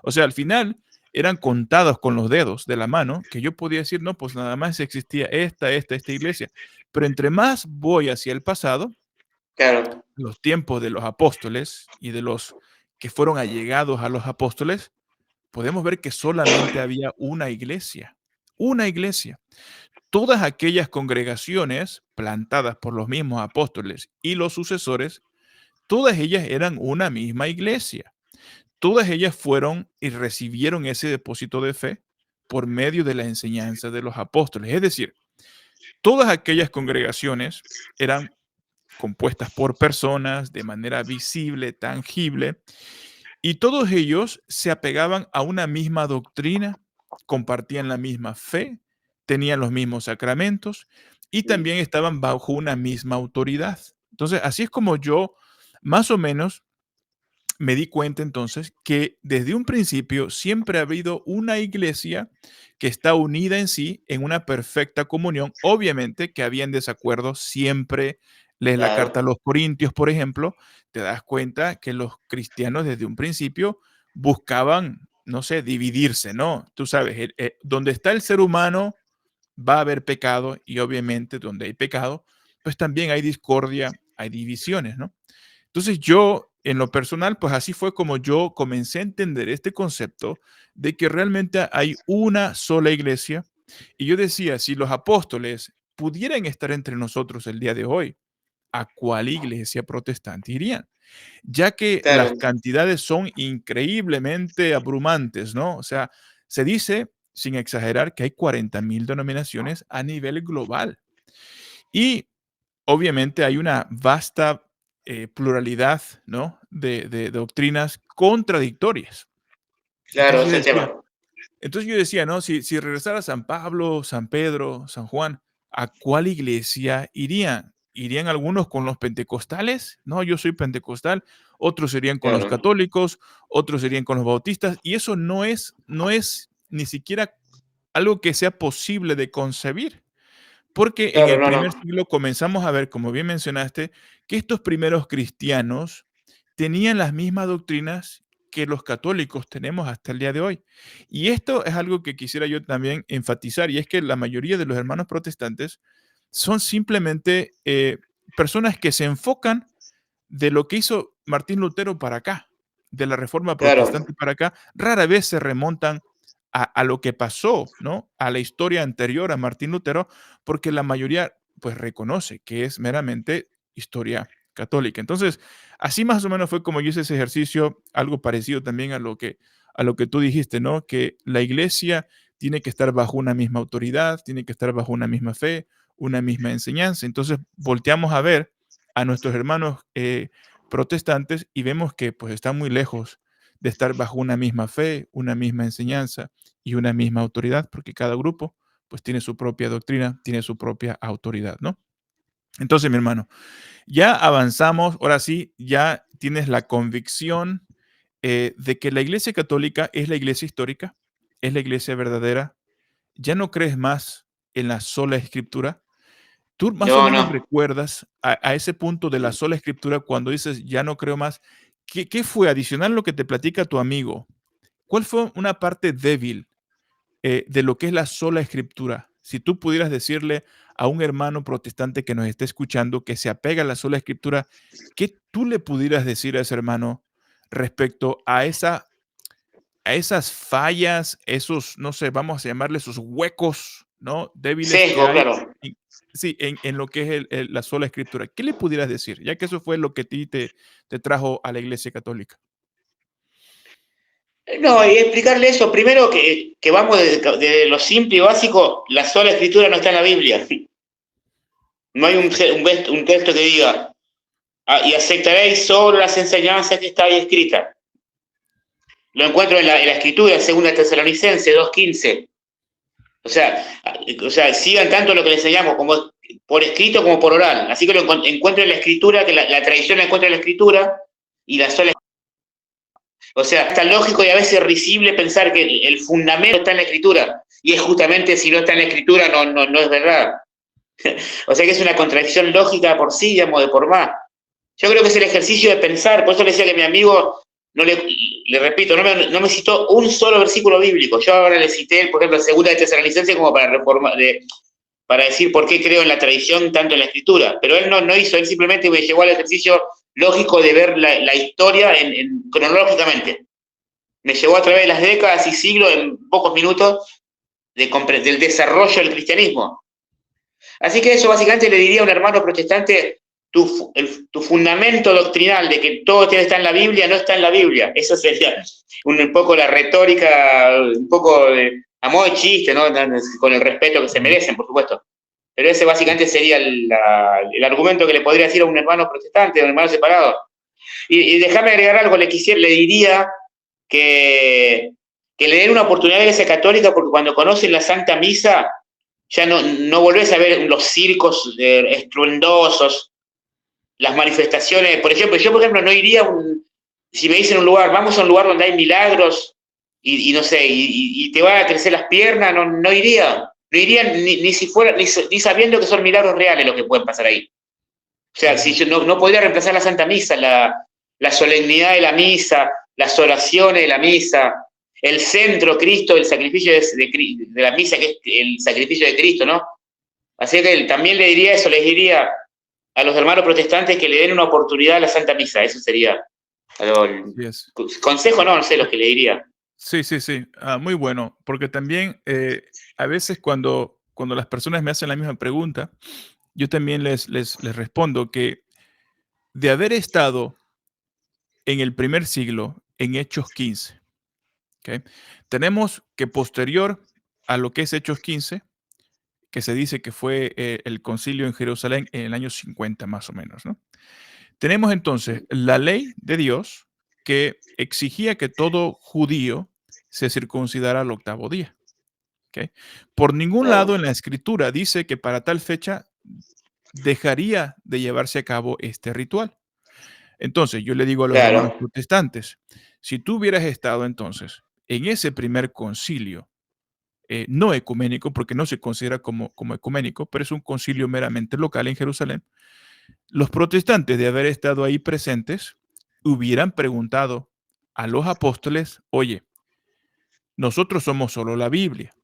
O sea, al final eran contados con los dedos de la mano que yo podía decir, no, pues nada más existía esta iglesia. Pero entre más voy hacia el pasado, Claro. los tiempos de los apóstoles y de los que fueron allegados a los apóstoles, podemos ver que solamente había una iglesia. Una iglesia. Todas aquellas congregaciones plantadas por los mismos apóstoles y los sucesores, todas ellas eran una misma iglesia. Todas ellas fueron y recibieron ese depósito de fe por medio de la enseñanza de los apóstoles. Es decir, todas aquellas congregaciones eran compuestas por personas de manera visible, tangible, y todos ellos se apegaban a una misma doctrina, compartían la misma fe, tenían los mismos sacramentos y también estaban bajo una misma autoridad. Entonces, así es como yo más o menos me di cuenta entonces que desde un principio siempre ha habido una iglesia que está unida en sí en una perfecta comunión. Obviamente que habían desacuerdos, siempre lees la Claro, carta a los Corintios, por ejemplo, te das cuenta que los cristianos desde un principio buscaban, no sé, dividirse, ¿no? Tú sabes, donde está el ser humano va a haber pecado y obviamente donde hay pecado, pues también hay discordia, hay divisiones, ¿no? Entonces yo, en lo personal, pues así fue como yo comencé a entender este concepto de que realmente hay una sola iglesia. Y yo decía, si los apóstoles pudieran estar entre nosotros el día de hoy, ¿a cuál iglesia protestante irían? Ya que las claro, cantidades son increíblemente abrumantes, ¿no? O sea, se dice, sin exagerar, que hay 40,000 denominaciones a nivel global. Y obviamente hay una vasta pluralidad, ¿no? De doctrinas contradictorias. claro, Entonces ese yo es el decía, tema. ¿no? Si regresara San Pablo, San Pedro, San Juan, ¿a cuál iglesia irían? ¿Irían algunos con los pentecostales? No, yo soy pentecostal. Otros irían con los Claro, católicos, otros irían con los bautistas. Y eso no es ni siquiera algo que sea posible de concebir. Porque en claro, el no, primer no, siglo comenzamos a ver, como bien mencionaste, que estos primeros cristianos tenían las mismas doctrinas que los católicos tenemos hasta el día de hoy. Y esto es algo que quisiera yo también enfatizar, y es que la mayoría de los hermanos protestantes son simplemente personas que se enfocan de lo que hizo Martín Lutero para acá, de la Reforma claro, Protestante para acá, rara vez se remontan a lo que pasó, ¿no? A la historia anterior a Martín Lutero, porque la mayoría, pues, reconoce que es meramente historia católica. Entonces, así más o menos fue como yo hice ese ejercicio, algo parecido también a lo que tú dijiste, ¿no? Que la iglesia tiene que estar bajo una misma autoridad, tiene que estar bajo una misma fe, una misma enseñanza. Entonces, volteamos a ver a nuestros hermanos protestantes y vemos que pues están muy lejos de estar bajo una misma fe, una misma enseñanza y una misma autoridad, porque cada grupo pues tiene su propia doctrina, tiene su propia autoridad, ¿no? Entonces, mi hermano, ya avanzamos, ahora sí, ya tienes la convicción de que la Iglesia Católica es la Iglesia histórica, es la Iglesia verdadera, ya no crees más en la sola escritura. ¿Tú más o no, menos no. recuerdas a ese punto de la sola escritura cuando dices, ya no creo más? ¿Qué fue adicional lo que te platica tu amigo? ¿Cuál fue una parte débil de lo que es la sola escritura? Si tú pudieras decirle a un hermano protestante que nos esté escuchando que se apega a la sola escritura, ¿qué tú le pudieras decir a ese hermano respecto a esas fallas, esos, no sé, vamos a llamarle esos huecos, ¿no? Débiles que Sesgo, hay claro. sí, en lo que es la sola escritura. ¿Qué le pudieras decir? Ya que eso fue lo que a ti te trajo a la Iglesia Católica. No, y explicarle eso, primero que vamos de lo simple y básico, la sola escritura no está en la Biblia. No hay un texto que diga, "Ah, y aceptaréis solo las enseñanzas que está ahí escrita". Lo encuentro en la escritura, segunda Tesalonicense 2:15. O sea, sigan tanto lo que les enseñamos como por escrito como por oral. Así que lo encuentro en la escritura, que la tradición la encuentra en la escritura y la sola. O sea, es tan lógico y a veces risible pensar que el fundamento está en la escritura. Y es justamente si no está en la escritura, no es verdad. O sea que es una contradicción lógica por sí, digamos, de por más. Yo creo que es el ejercicio de pensar, por eso le decía que mi amigo, no le repito, no me citó un solo versículo bíblico. Yo ahora le cité, por ejemplo, segunda de Tesalonicenses como para reformar, para decir por qué creo en la tradición tanto en la escritura. Pero él no hizo, él simplemente me llevó al ejercicio lógico de ver la historia cronológicamente. Me llevó a través de las décadas y siglos en pocos minutos del desarrollo del cristianismo. Así que eso básicamente le diría a un hermano protestante, tu fundamento doctrinal de que todo tiene que estar en la Biblia no está en la Biblia. Eso sería un poco la retórica, un poco a modo de chiste, ¿no? Con el respeto que se Ujú. merecen, por supuesto. Pero ese básicamente sería el argumento que le podría decir a un hermano protestante, a un hermano separado. Y déjame agregar algo, le diría que le den una oportunidad a la Iglesia Católica porque cuando conocen la Santa Misa ya no volvés a ver los circos estruendosos, las manifestaciones. Por ejemplo, no iría si me dicen un lugar, vamos a un lugar donde hay milagros y no sé, y te van a crecer las piernas, no iría. No iría ni si fuera, ni sabiendo que son milagros reales los que pueden pasar ahí. O sea, si yo no podría reemplazar la Santa Misa, la solemnidad de la misa, las oraciones de la misa, el centro, Cristo, el sacrificio de la misa, que es el sacrificio de Cristo, ¿no? Así que también le diría eso, les diría a los hermanos protestantes que le den una oportunidad a la Santa Misa. Eso sería consejo, no sé lo que le diría. Sí. Muy bueno, porque también a veces cuando las personas me hacen la misma pregunta, yo también les respondo que de haber estado en el primer siglo, en Hechos 15, ¿okay? Tenemos que posterior a lo que es Hechos 15, que se dice que fue el concilio en Jerusalén en el año 50 más o menos, ¿no? Tenemos entonces la ley de Dios que exigía que todo judío se circuncidara al 8º día. ¿Okay? Por ningún lado en la escritura dice que para tal fecha dejaría de llevarse a cabo este ritual. Entonces, yo le digo a los hermanos protestantes, si tú hubieras estado entonces en ese primer concilio, no ecuménico, porque no se considera como ecuménico, pero es un concilio meramente local en Jerusalén, los protestantes de haber estado ahí presentes hubieran preguntado a los apóstoles, oye, nosotros somos solo la Biblia,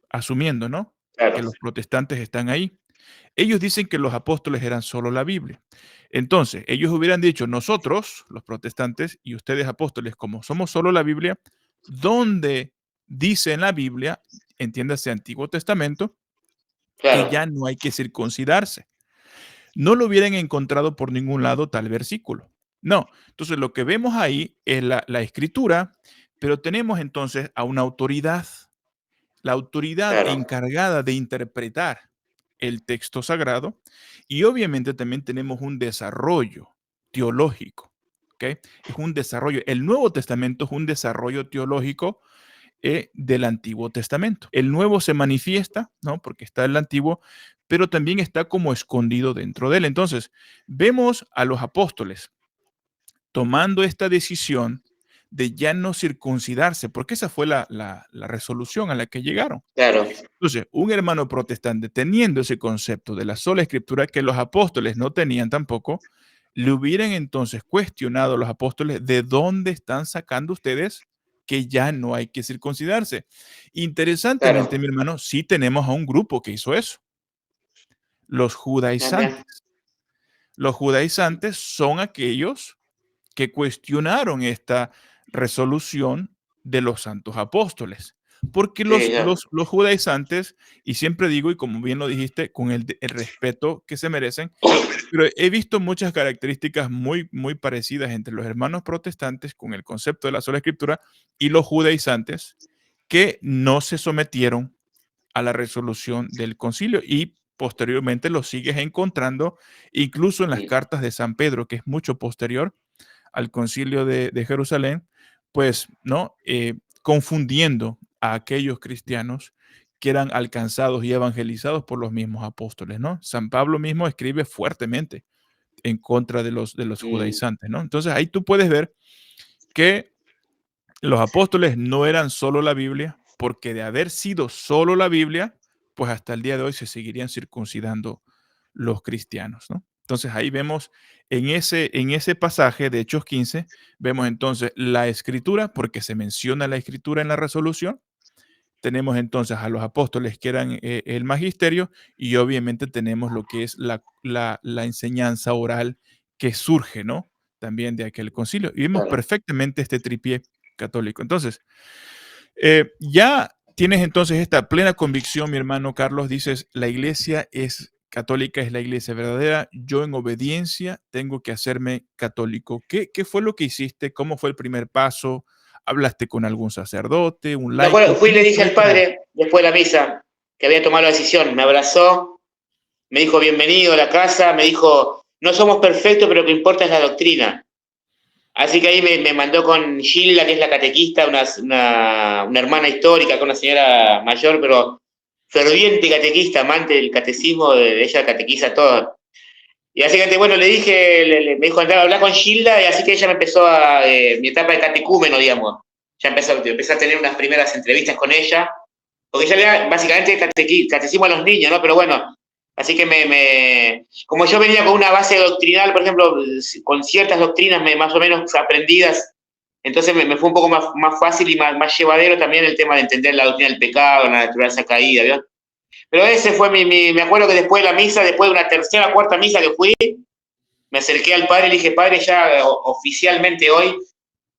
asumiendo, ¿no? Claro. Que los protestantes están ahí. Ellos dicen que los apóstoles eran solo la Biblia. Entonces, ellos hubieran dicho, nosotros, los protestantes, y ustedes apóstoles, como somos solo la Biblia, ¿dónde dice en la Biblia, entiéndase Antiguo Testamento, que ya no hay que circuncidarse? No lo hubieran encontrado por ningún lado tal versículo. No. Entonces, lo que vemos ahí es la escritura, pero tenemos entonces a una autoridad, la autoridad encargada de interpretar el texto sagrado, y obviamente también tenemos un desarrollo teológico, ¿ok? Es un desarrollo. El Nuevo Testamento es un desarrollo teológico del Antiguo Testamento. El Nuevo se manifiesta, ¿no? Porque está el Antiguo, pero también está como escondido dentro de él. Entonces, vemos a los apóstoles tomando esta decisión de ya no circuncidarse, porque esa fue la resolución a la que llegaron. Claro. Entonces, un hermano protestante teniendo ese concepto de la sola escritura que los apóstoles no tenían tampoco, le hubieran entonces cuestionado a los apóstoles de dónde están sacando ustedes que ya no hay que circuncidarse. Interesantemente, mi hermano, sí tenemos a un grupo que hizo eso. Los judaizantes. Los judaizantes son aquellos que cuestionaron esta resolución de los santos apóstoles. Porque los judaizantes, y siempre digo, y como bien lo dijiste, con el respeto que se merecen, pero he visto muchas características muy, muy parecidas entre los hermanos protestantes con el concepto de la sola escritura y los judaizantes que no se sometieron a la resolución del concilio y posteriormente lo sigues encontrando incluso en las cartas de San Pedro, que es mucho posterior al concilio de Jerusalén, pues, ¿no? Confundiendo a aquellos cristianos que eran alcanzados y evangelizados por los mismos apóstoles, ¿no? San Pablo mismo escribe fuertemente en contra de los judaizantes, ¿no? Entonces ahí tú puedes ver que los apóstoles no eran solo la Biblia, porque de haber sido solo la Biblia, pues hasta el día de hoy se seguirían circuncidando los cristianos, ¿no? Entonces ahí vemos en ese pasaje de Hechos 15, vemos entonces la escritura, porque se menciona la escritura en la resolución. Tenemos entonces a los apóstoles que eran el magisterio y obviamente tenemos lo que es la enseñanza oral que surge, ¿no? También de aquel concilio. Y vemos perfectamente este tripié católico. Entonces, ya tienes entonces esta plena convicción, mi hermano Carlos, dices, la iglesia es católica, es la iglesia verdadera, yo en obediencia tengo que hacerme católico. ¿Qué fue lo que hiciste? ¿Cómo fue el primer paso? ¿Hablaste con algún sacerdote, un laico? Me acuerdo, fui y le dije al padre, después de la misa, que había tomado la decisión. Me abrazó, me dijo bienvenido a la casa, me dijo, no somos perfectos, pero lo que importa es la doctrina. Así que ahí me mandó con Gilda, que es la catequista, una hermana histórica, con una señora mayor, pero ferviente catequista, amante del catecismo, de ella catequiza todo. Y así que, bueno, le dije, me dijo, andar a hablar con Gilda, y así que ella me empezó mi etapa de catecúmeno, digamos. Ya empecé a tener unas primeras entrevistas con ella, porque ella le da básicamente catecismo a los niños, ¿no? Pero bueno, Así que como yo venía con una base doctrinal, por ejemplo, con ciertas doctrinas más o menos aprendidas, entonces me fue un poco más fácil y más llevadero también el tema de entender la doctrina del pecado, la naturaleza caída, ¿vio? Pero ese fue me acuerdo que después de la misa, después de una tercera o cuarta misa que fui, me acerqué al padre y le dije, padre, ya oficialmente hoy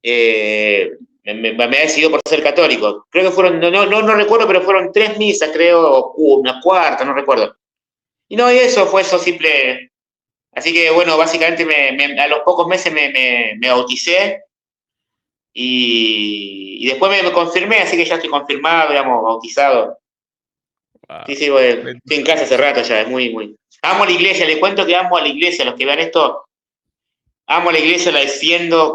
me ha decidido por ser católico. Creo que fueron, no recuerdo, pero fueron 3 misas, creo, o una cuarta, no recuerdo. Y no, y eso fue eso simple. Así que bueno, básicamente a los pocos meses me bauticé y después me confirmé, así que ya estoy confirmado, digamos, bautizado. Wow. Sí, bueno, estoy en casa hace rato ya, es muy. Amo a la iglesia, le cuento que amo a la iglesia, los que vean esto, amo a la iglesia, la defiendo,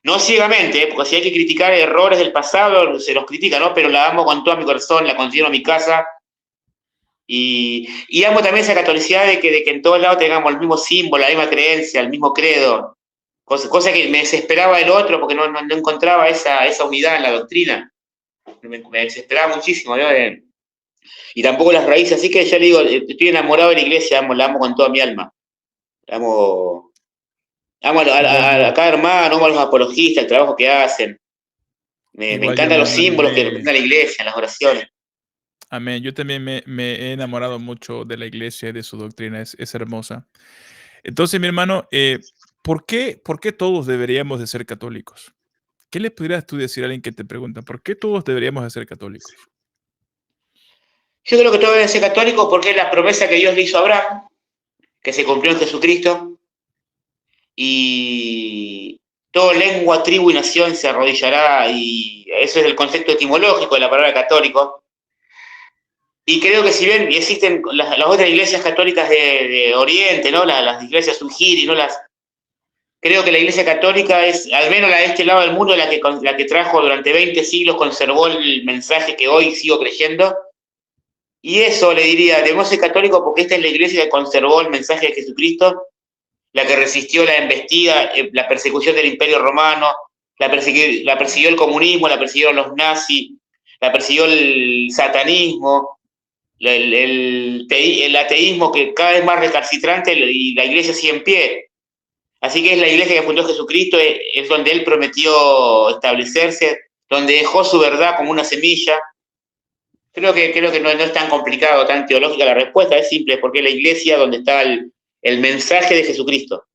no ciegamente, porque si hay que criticar errores del pasado, se los critica, ¿no? Pero la amo con todo mi corazón, la considero mi casa. Y amo también esa catolicidad de que en todos lados tengamos el mismo símbolo, la misma creencia, el mismo credo. Cosa que me desesperaba del otro porque no encontraba esa unidad en la doctrina. Me desesperaba muchísimo, ¿no? Y tampoco las raíces. Así que ya le digo, estoy enamorado de la iglesia, la amo con toda mi alma. Amo a cada hermano, amo a los apologistas, el trabajo que hacen. Me encantan los símbolos que representan la iglesia, las oraciones. Amén. Yo también me he enamorado mucho de la iglesia y de su doctrina. Es hermosa. Entonces, mi hermano, ¿por qué todos deberíamos de ser católicos? ¿Qué le pudieras tú decir a alguien que te pregunta, ¿por qué todos deberíamos de ser católicos? Yo creo que todos deben ser católicos porque es la promesa que Dios le hizo a Abraham, que se cumplió en Jesucristo, y toda lengua, tribu y nación se arrodillará, y eso es el concepto etimológico de la palabra católico. Y creo que si bien existen las otras iglesias católicas de Oriente, ¿no? Las iglesias Ujiri, ¿no? Creo que la iglesia católica es, al menos la de este lado del mundo, la que trajo durante 20 siglos, conservó el mensaje que hoy sigo creyendo. Y eso le diría, debemos ser católicos porque esta es la iglesia que conservó el mensaje de Jesucristo, la que resistió la embestida, la persecución del Imperio Romano, la persiguió el comunismo, la persiguieron los nazis, la persiguió el satanismo, el ateísmo que cada vez más recalcitrante y la iglesia sigue en pie. Así que es la iglesia que fundó Jesucristo, es donde él prometió establecerse, donde dejó su verdad como una semilla. Creo que no es tan complicado, tan teológica la respuesta, es simple, porque es la iglesia donde está el mensaje de Jesucristo.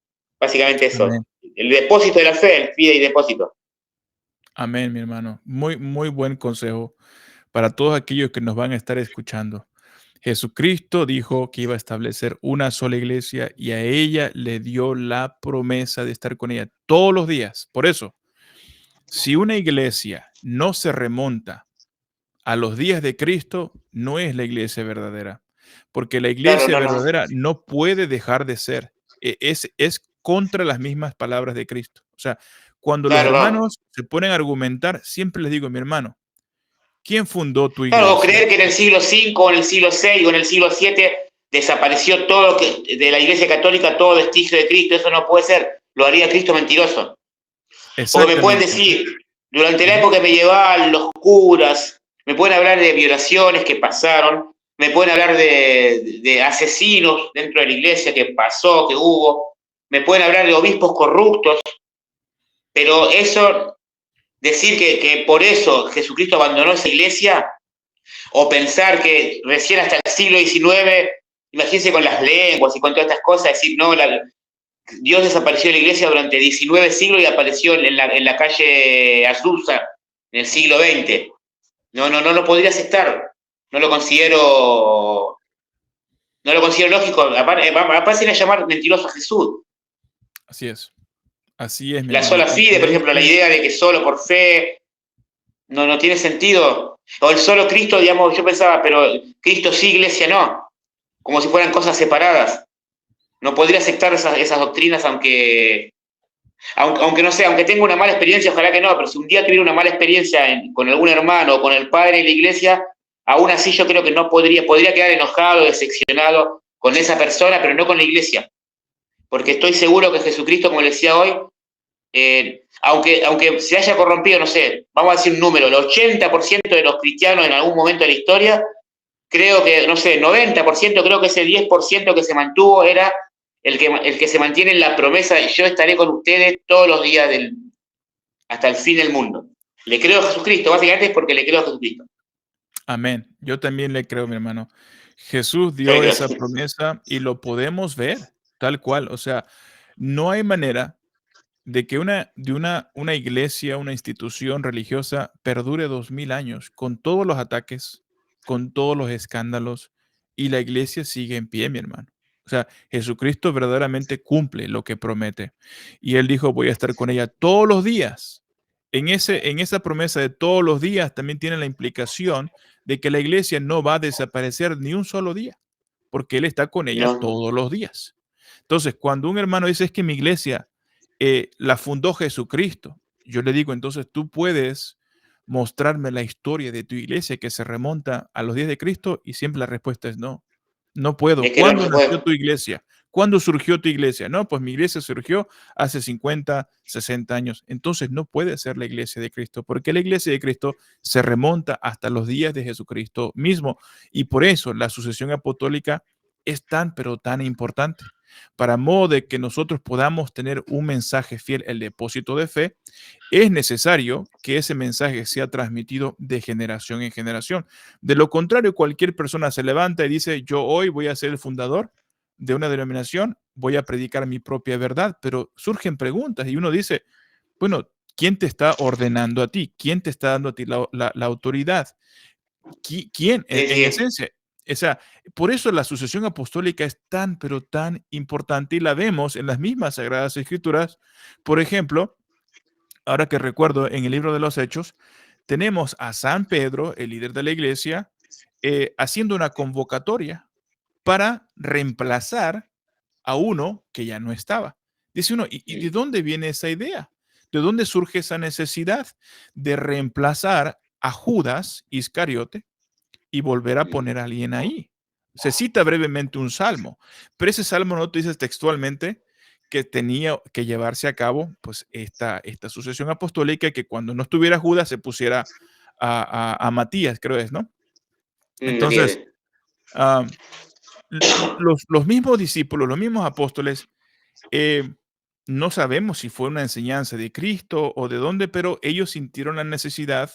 Básicamente eso. Amén. El depósito de la fe, el fide y depósito. Amén, mi hermano. Muy, muy buen consejo para todos aquellos que nos van a estar escuchando. Jesucristo dijo que iba a establecer una sola iglesia y a ella le dio la promesa de estar con ella todos los días. Por eso, si una iglesia no se remonta a los días de Cristo, no es la iglesia verdadera, porque la iglesia verdadera no puede dejar de ser. Es contra las mismas palabras de Cristo. O sea, cuando los hermanos se ponen a argumentar, siempre les digo, mi hermano, ¿quién fundó tu iglesia? Claro, o creer que en el siglo V, o en el siglo VI, o en el siglo VII desapareció todo de la iglesia católica, todo vestigio de Cristo. Eso no puede ser. Lo haría Cristo mentiroso. O me pueden decir, durante la época medieval, los curas, me pueden hablar de violaciones que pasaron, me pueden hablar de asesinos dentro de la iglesia que pasó, que hubo, me pueden hablar de obispos corruptos, pero eso, decir que por eso Jesucristo abandonó esa iglesia, o pensar que recién hasta el siglo XIX, imagínense con las lenguas y con todas estas cosas, decir, no, Dios desapareció de la iglesia durante 19 siglos y apareció en la calle Azusa en el siglo XX. No lo podría aceptar. No lo considero lógico. Aparte de llamar mentiroso a Jesús. Así es. Así es. La sola fide, por ejemplo, la idea de que solo por fe no tiene sentido. O el solo Cristo, digamos, yo pensaba, pero Cristo sí, iglesia no. Como si fueran cosas separadas. No podría aceptar esas doctrinas, aunque no sé, aunque tenga una mala experiencia, ojalá que no, pero si un día tuviera una mala experiencia con algún hermano o con el padre de la iglesia, aún así yo creo que no podría quedar enojado, decepcionado con esa persona, pero no con la iglesia. Porque estoy seguro que Jesucristo, como le decía hoy, aunque se haya corrompido, no sé, vamos a decir un número, el 80% de los cristianos en algún momento de la historia creo que, no sé, 90%, creo que ese 10% que se mantuvo era el que se mantiene en la promesa de yo estaré con ustedes todos los días hasta el fin del mundo. Le creo a Jesucristo, básicamente es porque le creo a Jesucristo. Amén. Yo también le creo, mi hermano. Jesús Yo le dio creo. esa promesa y lo podemos ver tal cual. O sea, no hay manera de que una iglesia, una institución religiosa perdure 2000 años con todos los ataques, con todos los escándalos y la iglesia sigue en pie, mi hermano. O sea, Jesucristo verdaderamente cumple lo que promete. Y él dijo, voy a estar con ella todos los días. En esa promesa de todos los días también tiene la implicación de que la iglesia no va a desaparecer ni un solo día, porque él está con ella No, todos los días. Entonces, cuando un hermano dice es que mi iglesia la fundó Jesucristo, yo le digo, entonces tú puedes mostrarme la historia de tu iglesia que se remonta a los días de Cristo y siempre la respuesta es no. No puedo. es que no ¿Cuándo se nació puede. tu iglesia? ¿Cuándo surgió tu iglesia? No, pues mi iglesia surgió hace 50, 60 años. Entonces no puede ser la iglesia de Cristo, porque la iglesia de Cristo se remonta hasta los días de Jesucristo mismo. Y por eso la sucesión apostólica es tan, pero tan importante. Para modo de que nosotros podamos tener un mensaje fiel, el depósito de fe, es necesario que ese mensaje sea transmitido de generación en generación. De lo contrario, cualquier persona se levanta y dice, yo hoy voy a ser el fundador de una denominación, voy a predicar mi propia verdad, pero surgen preguntas y uno dice, bueno, ¿quién te está ordenando a ti? ¿Quién te está dando a ti la autoridad? ¿Quién? Sí, En sí. esencia, o sea, por eso la sucesión apostólica es tan, pero tan importante y la vemos en las mismas Sagradas Escrituras. Por ejemplo, ahora que recuerdo, en el libro de los Hechos, tenemos a San Pedro, el líder de la iglesia, haciendo una convocatoria para reemplazar a uno que ya no estaba. Dice uno, ¿y de dónde viene esa idea? ¿De dónde surge esa necesidad de reemplazar a Judas Iscariote y volver a poner a alguien ahí? Se cita brevemente un salmo, pero ese salmo no te dice textualmente que tenía que llevarse a cabo pues esta sucesión apostólica, que cuando no estuviera Judas se pusiera a Matías, creo es, ¿no? No Entonces, tiene. ah, los mismos discípulos, los mismos apóstoles, eh, no sabemos si fue una enseñanza de Cristo o de dónde, pero ellos sintieron la necesidad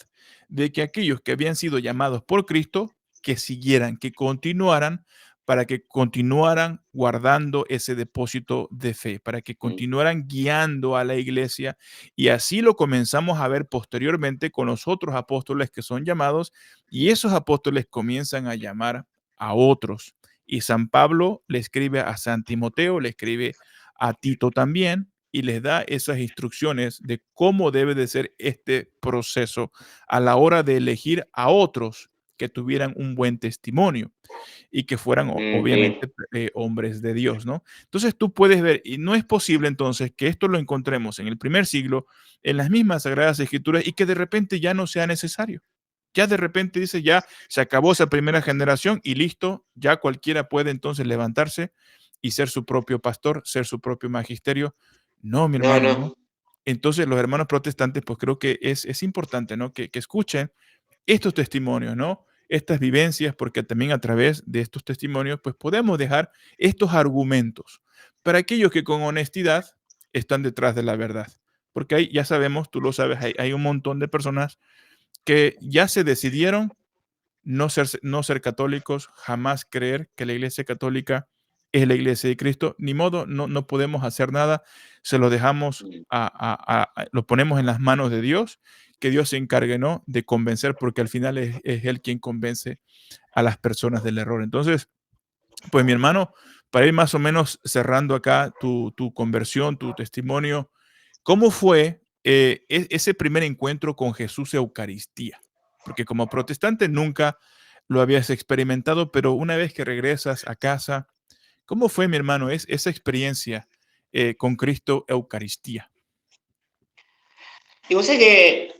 de que aquellos que habían sido llamados por Cristo, que siguieran, que continuaran, para que continuaran guardando ese depósito de fe, para que continuaran guiando a la iglesia. Y así lo comenzamos a ver posteriormente con los otros apóstoles que son llamados, y esos apóstoles comienzan a llamar a otros. Y San Pablo le escribe a San Timoteo, le escribe a Tito también, y les da esas instrucciones de cómo debe de ser este proceso a la hora de elegir a otros que tuvieran un buen testimonio y que fueran Sí. obviamente hombres de Dios, ¿no? Entonces tú puedes ver, y no es posible entonces que esto lo encontremos en el primer siglo, en las mismas Sagradas Escrituras y que de repente ya no sea necesario. Ya de repente dice, ya se acabó esa primera generación y listo, ya cualquiera puede entonces levantarse y ser su propio pastor, ser su propio magisterio. No, mi No, hermano, no. no. Entonces los hermanos protestantes, pues creo que es importante, ¿no? Que escuchen estos testimonios, ¿no? Estas vivencias, porque también a través de estos testimonios, pues podemos dejar estos argumentos para aquellos que con honestidad están detrás de la verdad. Porque ahí ya sabemos, tú lo sabes, hay un montón de personas que ya se decidieron no ser católicos, jamás creer que la Iglesia Católica es la Iglesia de Cristo. Ni modo, no podemos hacer nada, se lo dejamos, lo ponemos en las manos de Dios, que Dios se encargue, ¿no?, de convencer, porque al final es Él quien convence a las personas del error. Entonces, pues mi hermano, para ir más o menos cerrando acá tu conversión, tu testimonio, ¿cómo fue ese primer encuentro con Jesús Eucaristía? Porque como protestante nunca lo habías experimentado, pero una vez que regresas a casa, ¿cómo fue, mi hermano, esa experiencia con Cristo Eucaristía? Y vos sabés que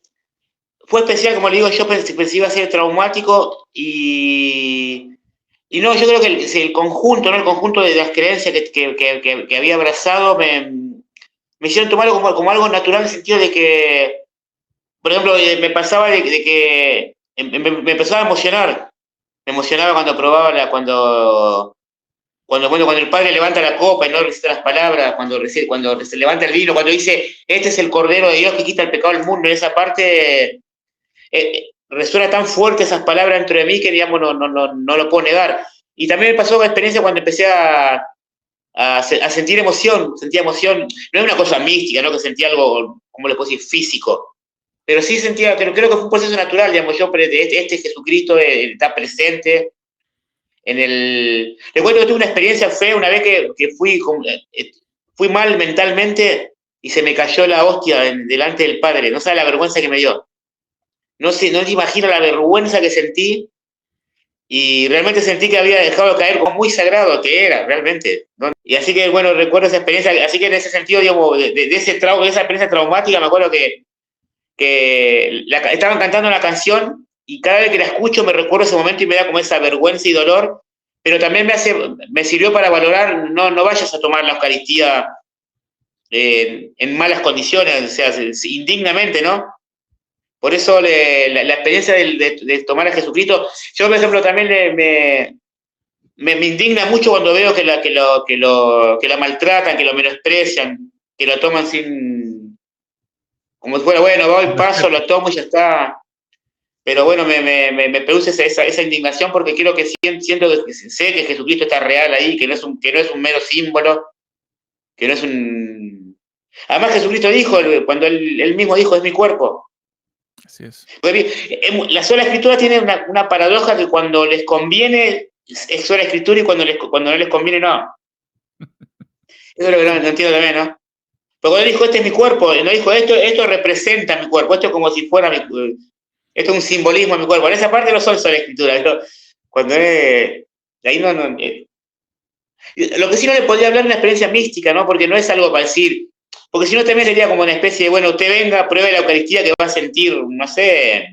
fue especial, como le digo, yo pensé que iba a ser traumático y no, yo creo que el conjunto, ¿no? El conjunto de las creencias que había abrazado me hicieron tomarlo como algo natural en el sentido de que, por ejemplo, me pasaba de que me empezaba a emocionar. Me emocionaba cuando probaba cuando el padre levanta la copa y no recita las palabras, cuando se levanta el vino, cuando dice, este es el Cordero de Dios que quita el pecado del mundo, en esa parte resuena tan fuerte esas palabras dentro de mí que, digamos, no lo puedo negar. Y también me pasó con experiencia cuando empecé a sentir emoción, sentía emoción, no es una cosa mística, ¿no? Que sentía algo, ¿cómo le puedo decir?, físico, pero sí sentía, creo que fue un proceso natural, digamos, este Jesucristo está presente recuerdo que tuve una experiencia fea una vez que fui mal mentalmente y se me cayó la hostia delante del Padre, no sabes la vergüenza que me dio, no te imaginas la vergüenza que sentí, y realmente sentí que había dejado de caer como muy sagrado que era, realmente, ¿no? Y así que, bueno, recuerdo esa experiencia, así que en ese sentido, digamos, de esa experiencia traumática, me acuerdo que estaban cantando una canción y cada vez que la escucho me recuerdo ese momento y me da como esa vergüenza y dolor, pero también me sirvió para valorar, no vayas a tomar la Eucaristía en malas condiciones, o sea, indignamente, ¿no? Por eso la experiencia de tomar a Jesucristo, yo por ejemplo también me indigna mucho cuando veo que la maltratan, que lo menosprecian, que lo toman como si fuera, bueno, voy, paso, lo tomo y ya está. Pero bueno, me produce esa indignación porque quiero que siento que sé que Jesucristo está real ahí, que no es un mero símbolo, que no es un... Además Jesucristo dijo, cuando él mismo dijo, es mi cuerpo. Así es. La sola escritura tiene una paradoja que cuando les conviene es sola escritura y cuando no les conviene no. Eso es lo que no entiendo también, ¿no? Pero cuando él dijo, este es mi cuerpo, no dijo, esto representa mi cuerpo, esto es como si fuera esto es un simbolismo de mi cuerpo. En esa parte no son sola escritura, pero cuando ahí no lo que sí no le podría hablar de una experiencia mística, ¿no? Porque no es algo para decir, porque si no también sería como una especie de, bueno, usted venga, pruebe la Eucaristía que va a sentir, no sé,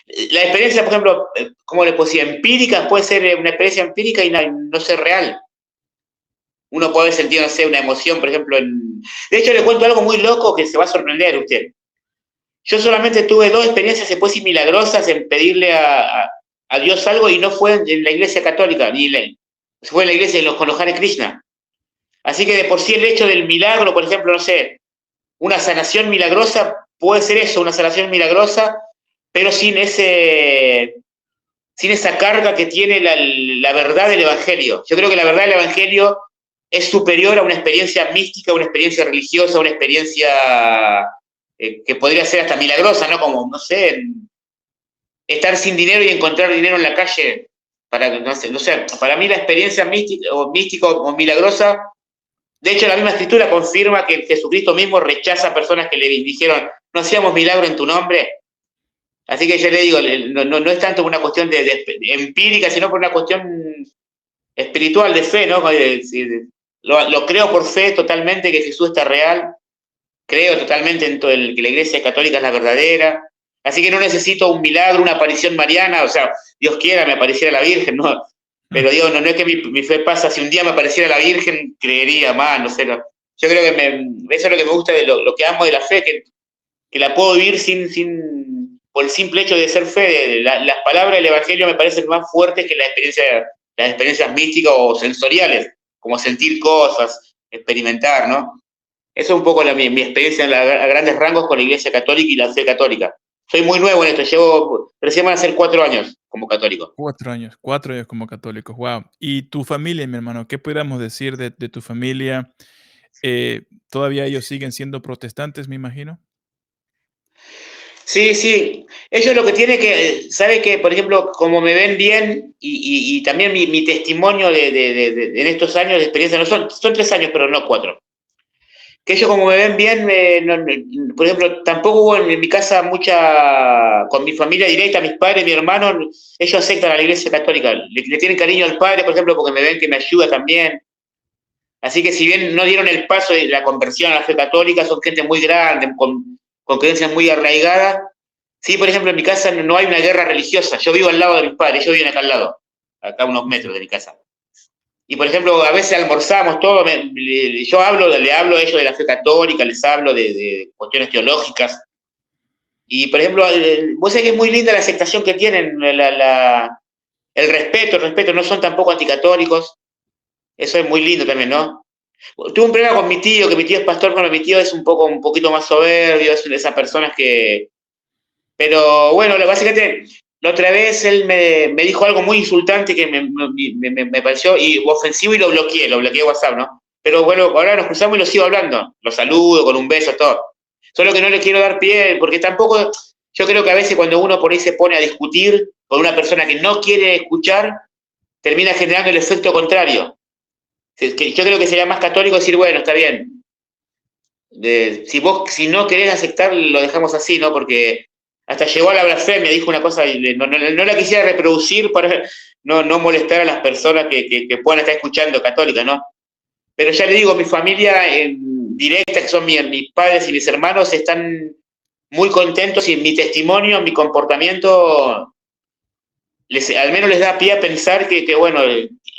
la experiencia, por ejemplo, ¿cómo le puedo decir? Empírica, puede ser una experiencia empírica y no ser real. Uno puede sentir, no sé, una emoción, por ejemplo, de hecho le cuento algo muy loco que se va a sorprender usted. Yo solamente tuve 2 experiencias, se puede decir, milagrosas en pedirle a Dios algo y no fue en la iglesia católica, fue en la iglesia con los Hare Krishna. Así que de por sí el hecho del milagro, por ejemplo, no sé, una sanación milagrosa puede ser eso, una sanación milagrosa, pero sin esa carga que tiene la verdad del Evangelio. Yo creo que la verdad del Evangelio es superior a una experiencia mística, a una experiencia religiosa, a una experiencia que podría ser hasta milagrosa, ¿no? Como, no sé, estar sin dinero y encontrar dinero en la calle. No sé, para mí la experiencia mística o milagrosa, de hecho la misma escritura confirma que Jesucristo mismo rechaza a personas que le dijeron, no hacíamos milagro en tu nombre. Así que yo le digo, no es tanto una cuestión de empírica, sino por una cuestión espiritual, de fe, ¿no? Lo creo por fe totalmente que Jesús está real, creo totalmente en todo que la Iglesia Católica es la verdadera, así que no necesito un milagro, una aparición mariana, o sea, Dios quiera me apareciera la Virgen, ¿no? Pero digo, no es que mi fe pasa, si un día me apareciera la Virgen, creería más, no sé, no. Yo creo que eso es lo que me gusta de lo que amo de la fe, que la puedo vivir por el simple hecho de ser fe. Las palabras del Evangelio me parecen más fuertes que las experiencias místicas o sensoriales, como sentir cosas, experimentar, ¿no? Eso es un poco mi experiencia a grandes rangos con la Iglesia Católica y la fe católica. Soy muy nuevo en esto, recién van a ser 4 años como católico. 4 años como católico, wow. ¿Y tu familia, mi hermano? ¿Qué pudiéramos decir de tu familia? ¿Todavía ellos siguen siendo protestantes, me imagino? Sí. Ellos lo que tienen sabe que, por ejemplo, como me ven bien y también mi testimonio en estos años de experiencia, no son 3 años, pero no 4. Que ellos como me ven bien, por ejemplo, tampoco hubo en mi casa con mi familia directa, mis padres, mi hermano, ellos aceptan a la Iglesia Católica, le tienen cariño al padre, por ejemplo, porque me ven que me ayuda también. Así que si bien no dieron el paso de la conversión a la fe católica, son gente muy grande, con creencias muy arraigadas. Sí, por ejemplo, en mi casa no hay una guerra religiosa, yo vivo al lado de mis padres, ellos viven acá al lado, acá a unos metros de mi casa. Y, por ejemplo, a veces almorzamos todo, yo le hablo a ellos de la fe católica, les hablo de cuestiones teológicas. Y, por ejemplo, vos sabés que es muy linda la aceptación que tienen, el respeto, no son tampoco anticatólicos, eso es muy lindo también, ¿no? Tuve un problema con mi tío, que mi tío es pastor, pero mi tío es un poquito más soberbio, es una de esas personas que... Pero bueno, básicamente, la otra vez él me dijo algo muy insultante que me pareció y ofensivo y lo bloqueé WhatsApp, ¿no? Pero bueno, ahora nos cruzamos y lo sigo hablando, lo saludo con un beso, todo. Solo que no le quiero dar pie, porque tampoco, yo creo que a veces cuando uno por ahí se pone a discutir con una persona que no quiere escuchar, termina generando el efecto contrario. Yo creo que sería más católico decir, bueno, está bien. Si no querés aceptar, lo dejamos así, ¿no? Porque hasta llegó a la blasfemia, dijo una cosa, y no la quisiera reproducir para no molestar a las personas que puedan estar escuchando católicas, ¿no? Pero ya le digo, mi familia en directa, que son mis padres y mis hermanos, están muy contentos y mi testimonio, mi comportamiento, al menos les da pie a pensar bueno,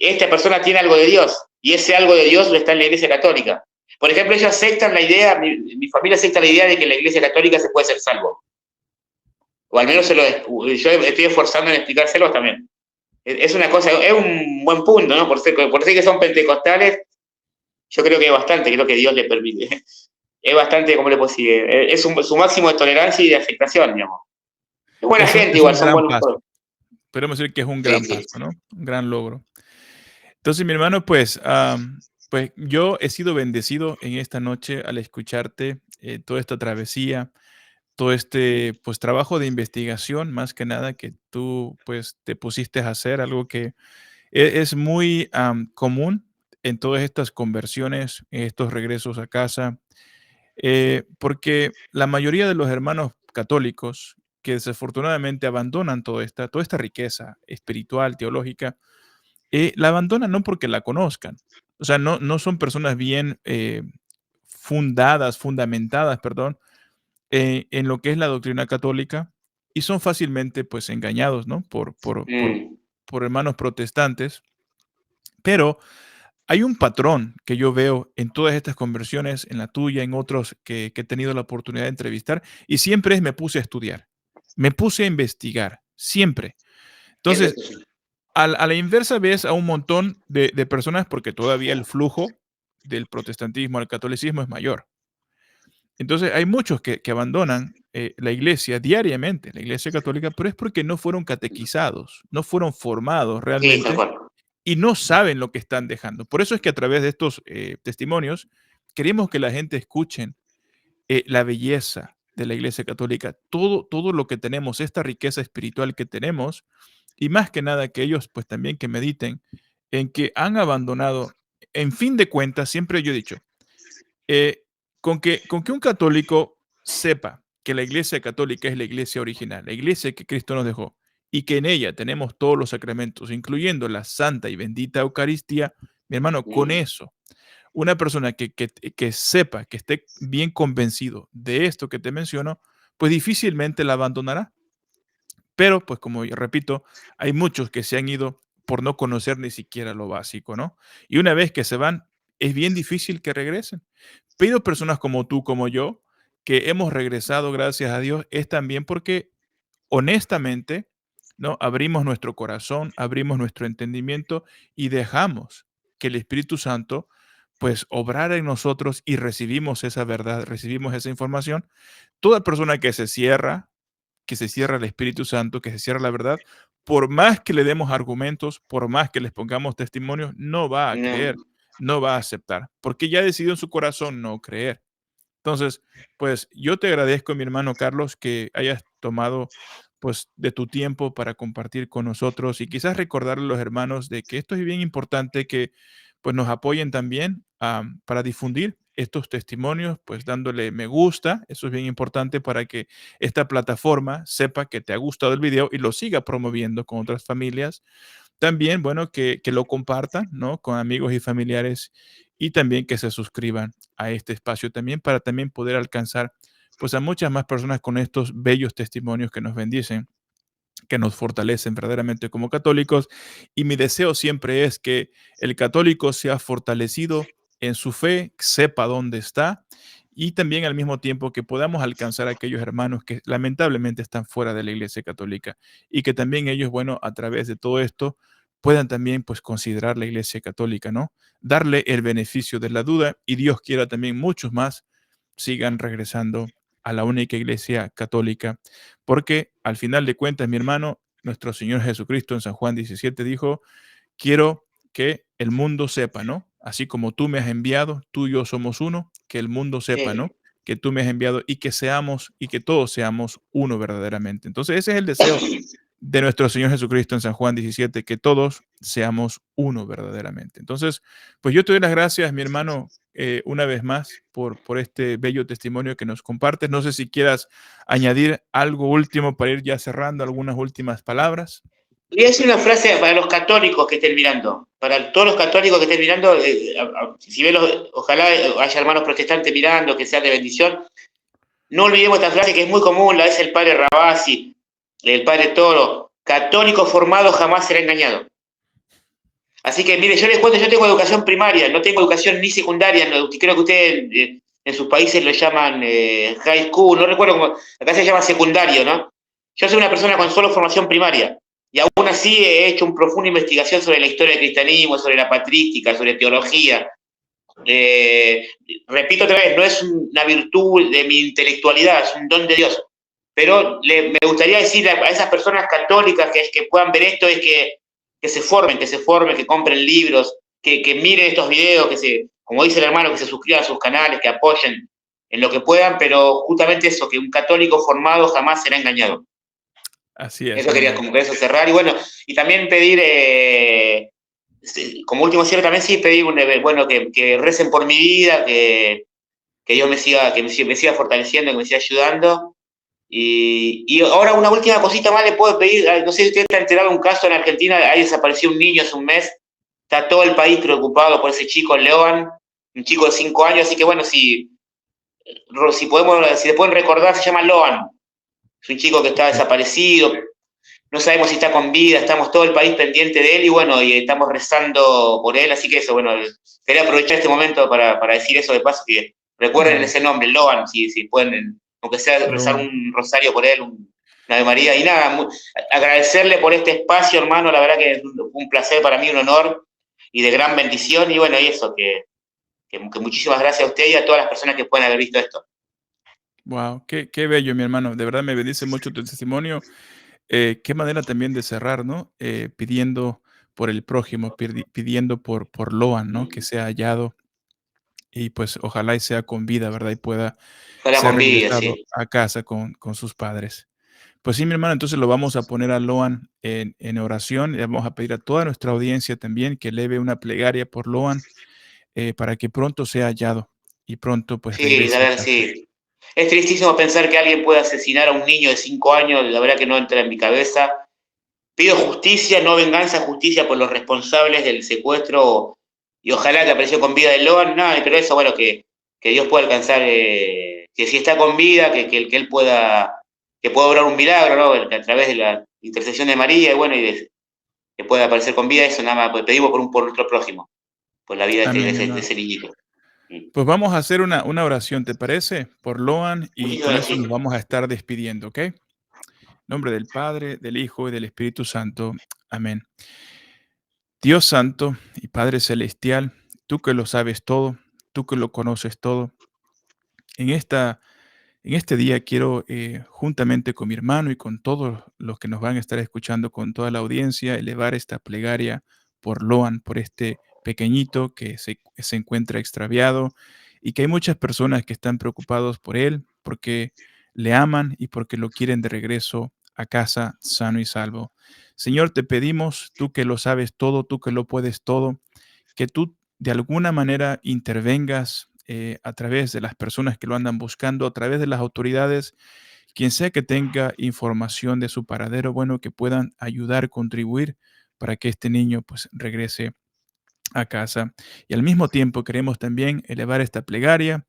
esta persona tiene algo de Dios y ese algo de Dios lo está en la Iglesia Católica. Por ejemplo, ellos aceptan la idea, mi familia acepta la idea de que en la Iglesia Católica se puede ser salvo. O al menos yo estoy esforzando en explicárselos también. Es una cosa, es un buen punto, ¿no? Por ser que son pentecostales, yo creo que es bastante, creo que Dios le permite. Es bastante, ¿cómo le puedo decir? Es su máximo de tolerancia y de aceptación, digamos. Es buena gente, igual, son buenos. Podemos decir que es un gran paso, ¿no? Un gran logro. Entonces, mi hermano, pues yo he sido bendecido en esta noche al escucharte toda esta travesía, todo este pues trabajo de investigación, más que nada que tú pues te pusiste a hacer, algo que es muy común en todas estas conversiones, en estos regresos a casa, porque la mayoría de los hermanos católicos que desafortunadamente abandonan toda esta riqueza espiritual, teológica, la abandonan no porque la conozcan, o sea, no son personas bien fundamentadas, perdón, en lo que es la doctrina católica y son fácilmente pues engañados, ¿no? Por hermanos protestantes, pero hay un patrón que yo veo en todas estas conversiones, en la tuya, en otros que he tenido la oportunidad de entrevistar, y siempre me puse a estudiar, me puse a investigar, siempre. Entonces, a la inversa ves a un montón de personas porque todavía el flujo del protestantismo al catolicismo es mayor. Entonces, hay muchos que abandonan la iglesia diariamente, la iglesia católica, pero es porque no fueron catequizados, no fueron formados realmente. Sí, y no saben lo que están dejando. Por eso es que a través de estos testimonios queremos que la gente escuchen la belleza de la Iglesia Católica, todo lo que tenemos, esta riqueza espiritual que tenemos, y más que nada que ellos pues también que mediten en que han abandonado, en fin de cuentas, siempre yo he dicho, con que un católico sepa que la Iglesia Católica es la iglesia original, la iglesia que Cristo nos dejó, y que en ella tenemos todos los sacramentos, incluyendo la santa y bendita Eucaristía, mi hermano, con eso, una persona que sepa, que esté bien convencido de esto que te menciono, pues difícilmente la abandonará. Pero, pues como yo repito, hay muchos que se han ido por no conocer ni siquiera lo básico, ¿no? Y una vez que se van, es bien difícil que regresen. Pido personas como tú, como yo, que hemos regresado, gracias a Dios, es también porque honestamente, ¿no? Abrimos nuestro corazón, abrimos nuestro entendimiento y dejamos que el Espíritu Santo, pues, obrara en nosotros y recibimos esa verdad, recibimos esa información. Toda persona que se cierra al Espíritu Santo, que se cierra a la verdad, por más que le demos argumentos, por más que les pongamos testimonios, no va a creer, no va a aceptar, porque ya decidió en su corazón no creer. Entonces, pues yo te agradezco, mi hermano Carlos, que hayas tomado pues de tu tiempo para compartir con nosotros y quizás recordarle a los hermanos de que esto es bien importante que pues nos apoyen también para difundir estos testimonios, pues dándole me gusta, eso es bien importante para que esta plataforma sepa que te ha gustado el video y lo siga promoviendo con otras familias. También, bueno, que lo compartan, ¿no? Con amigos y familiares y también que se suscriban a este espacio también para también poder alcanzar pues a muchas más personas con estos bellos testimonios que nos bendicen, que nos fortalecen verdaderamente como católicos. Y mi deseo siempre es que el católico sea fortalecido en su fe, sepa dónde está y también al mismo tiempo que podamos alcanzar a aquellos hermanos que lamentablemente están fuera de la Iglesia Católica y que también ellos, bueno, a través de todo esto puedan también pues considerar la Iglesia Católica, ¿no? Darle el beneficio de la duda y Dios quiera también muchos más sigan regresando a la única Iglesia Católica, porque al final de cuentas, mi hermano, nuestro Señor Jesucristo en San Juan 17 dijo, quiero que el mundo sepa, ¿no? Así como tú me has enviado, tú y yo somos uno, que el mundo sepa, Sí. ¿no? Que tú me has enviado y que seamos y que todos seamos uno verdaderamente. Entonces, ese es el deseo de nuestro Señor Jesucristo en San Juan 17, que todos seamos uno verdaderamente. Entonces, pues yo te doy las gracias, mi hermano, una vez más por este bello testimonio que nos compartes. No sé si quieras añadir algo último para ir ya cerrando, algunas últimas palabras. Voy a decir una frase para los católicos que estén mirando, para todos los católicos que estén mirando, si ven ojalá haya hermanos protestantes mirando, que sea de bendición. No olvidemos esta frase que es muy común, la dice el padre Rabasi, el padre Toro, católico formado jamás será engañado. Así que, mire, yo les cuento, yo tengo educación primaria, no tengo educación ni secundaria, no, creo que ustedes en sus países lo llaman high school, no recuerdo cómo, acá se llama secundario, ¿no? Yo soy una persona con solo formación primaria, y aún así he hecho una profunda investigación sobre la historia del cristianismo, sobre la patrística, sobre teología. Repito otra vez, no es una virtud de mi intelectualidad, es un don de Dios. Pero me gustaría decir a esas personas católicas que puedan ver esto, es que se formen, que compren libros, que miren estos videos, como dice el hermano, que se suscriban a sus canales, que apoyen en lo que puedan, pero justamente eso, que un católico formado jamás será engañado. Así es, Eso mi quería hermano. como que eso cerrar. Y bueno, y también pedir, como último cierre, también sí pedir, bueno, que recen por mi vida, que Dios me siga fortaleciendo, que me siga ayudando. Y ahora una última cosita más le puedo pedir, no sé si usted está enterado de un caso en Argentina, ahí desapareció un niño hace un mes, está todo el país preocupado por ese chico en León, un chico de 5 años, así que bueno, si le pueden recordar, se llama Loan, es un chico que está Ok. desaparecido, no sabemos si está con vida, estamos todo el país pendiente de él y bueno, y estamos rezando por él, así que eso, bueno, quería aprovechar este momento para decir eso de paso, que recuerden Wow. ese nombre, Loan, si pueden, aunque sea rezar Lo, un rosario por él, una Ave María, y nada, agradecerle por este espacio, hermano, la verdad que es un placer para mí, un honor y de gran bendición, y bueno, y eso, que muchísimas gracias a usted y a todas las personas que pueden haber visto esto. wow, qué bello, mi hermano. De verdad me bendice mucho tu testimonio. Qué manera también de cerrar, ¿no? Pidiendo por el prójimo, pidiendo por Loan, ¿no? Que sea hallado y pues ojalá y sea con vida, ¿verdad? Y pueda Ojalá ser con vida, regresado sí. a casa con sus padres. Pues sí, mi hermano, entonces lo vamos a poner a Loan en oración. Le vamos a pedir a toda nuestra audiencia también que eleve una plegaria por Loan para que pronto sea hallado y pronto pues Sí, la regrese a verdad, casa. sí. Es tristísimo pensar que alguien pueda asesinar a un niño de 5 años, la verdad que no entra en mi cabeza. Pido justicia, no venganza, justicia por los responsables del secuestro y ojalá que apareció con vida de Loan, no, pero eso, bueno, que Dios pueda alcanzar, que si está con vida, que él pueda obrar un milagro, ¿no? A través de la intercesión de María y bueno, que pueda aparecer con vida, eso nada más, pues pedimos por nuestro prójimo, por la vida Amén, mi de hermano. ese niñito. Mm. Pues vamos a hacer una oración, ¿te parece? Por Loan y Muchísimas con eso gracias. nos vamos a estar despidiendo, ¿ok? En nombre del Padre, del Hijo y del Espíritu Santo. Amén. Dios Santo y Padre Celestial, tú que lo sabes todo, tú que lo conoces todo, en esta en este día quiero, juntamente con mi hermano y con todos los que nos van a estar escuchando, con toda la audiencia, elevar esta plegaria por Loan, por este pequeñito que se encuentra extraviado y que hay muchas personas que están preocupados por él, porque le aman y porque lo quieren de regreso a casa sano y salvo. Señor, te pedimos, tú que lo sabes todo, tú que lo puedes todo, que tú de alguna manera intervengas a través de las personas que lo andan buscando, a través de las autoridades, quien sea que tenga información de su paradero, bueno, que puedan ayudar, contribuir para que este niño pues regrese a casa. Y al mismo tiempo queremos también elevar esta plegaria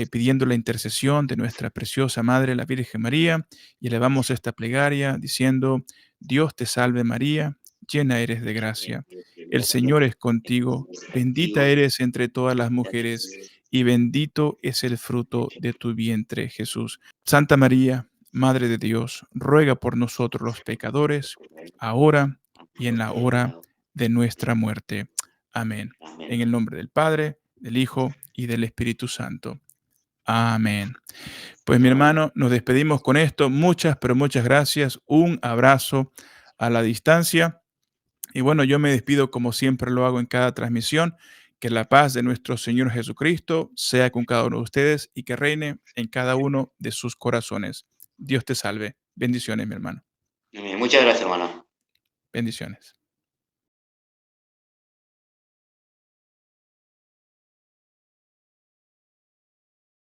pidiendo la intercesión de nuestra preciosa Madre, la Virgen María, y elevamos esta plegaria diciendo, Dios te salve María, llena eres de gracia. El Señor es contigo, bendita eres entre todas las mujeres, y bendito es el fruto de tu vientre, Jesús. Santa María, Madre de Dios, ruega por nosotros los pecadores, ahora y en la hora de nuestra muerte. Amén. En el nombre del Padre, del Hijo y del Espíritu Santo. Amén. Pues mi hermano, nos despedimos con esto. Muchas, pero muchas gracias. Un abrazo a la distancia. Y bueno, yo me despido como siempre lo hago en cada transmisión. Que la paz de nuestro Señor Jesucristo sea con cada uno de ustedes y que reine en cada uno de sus corazones. Dios te salve. Bendiciones, mi hermano. Muchas gracias, hermano. Bendiciones.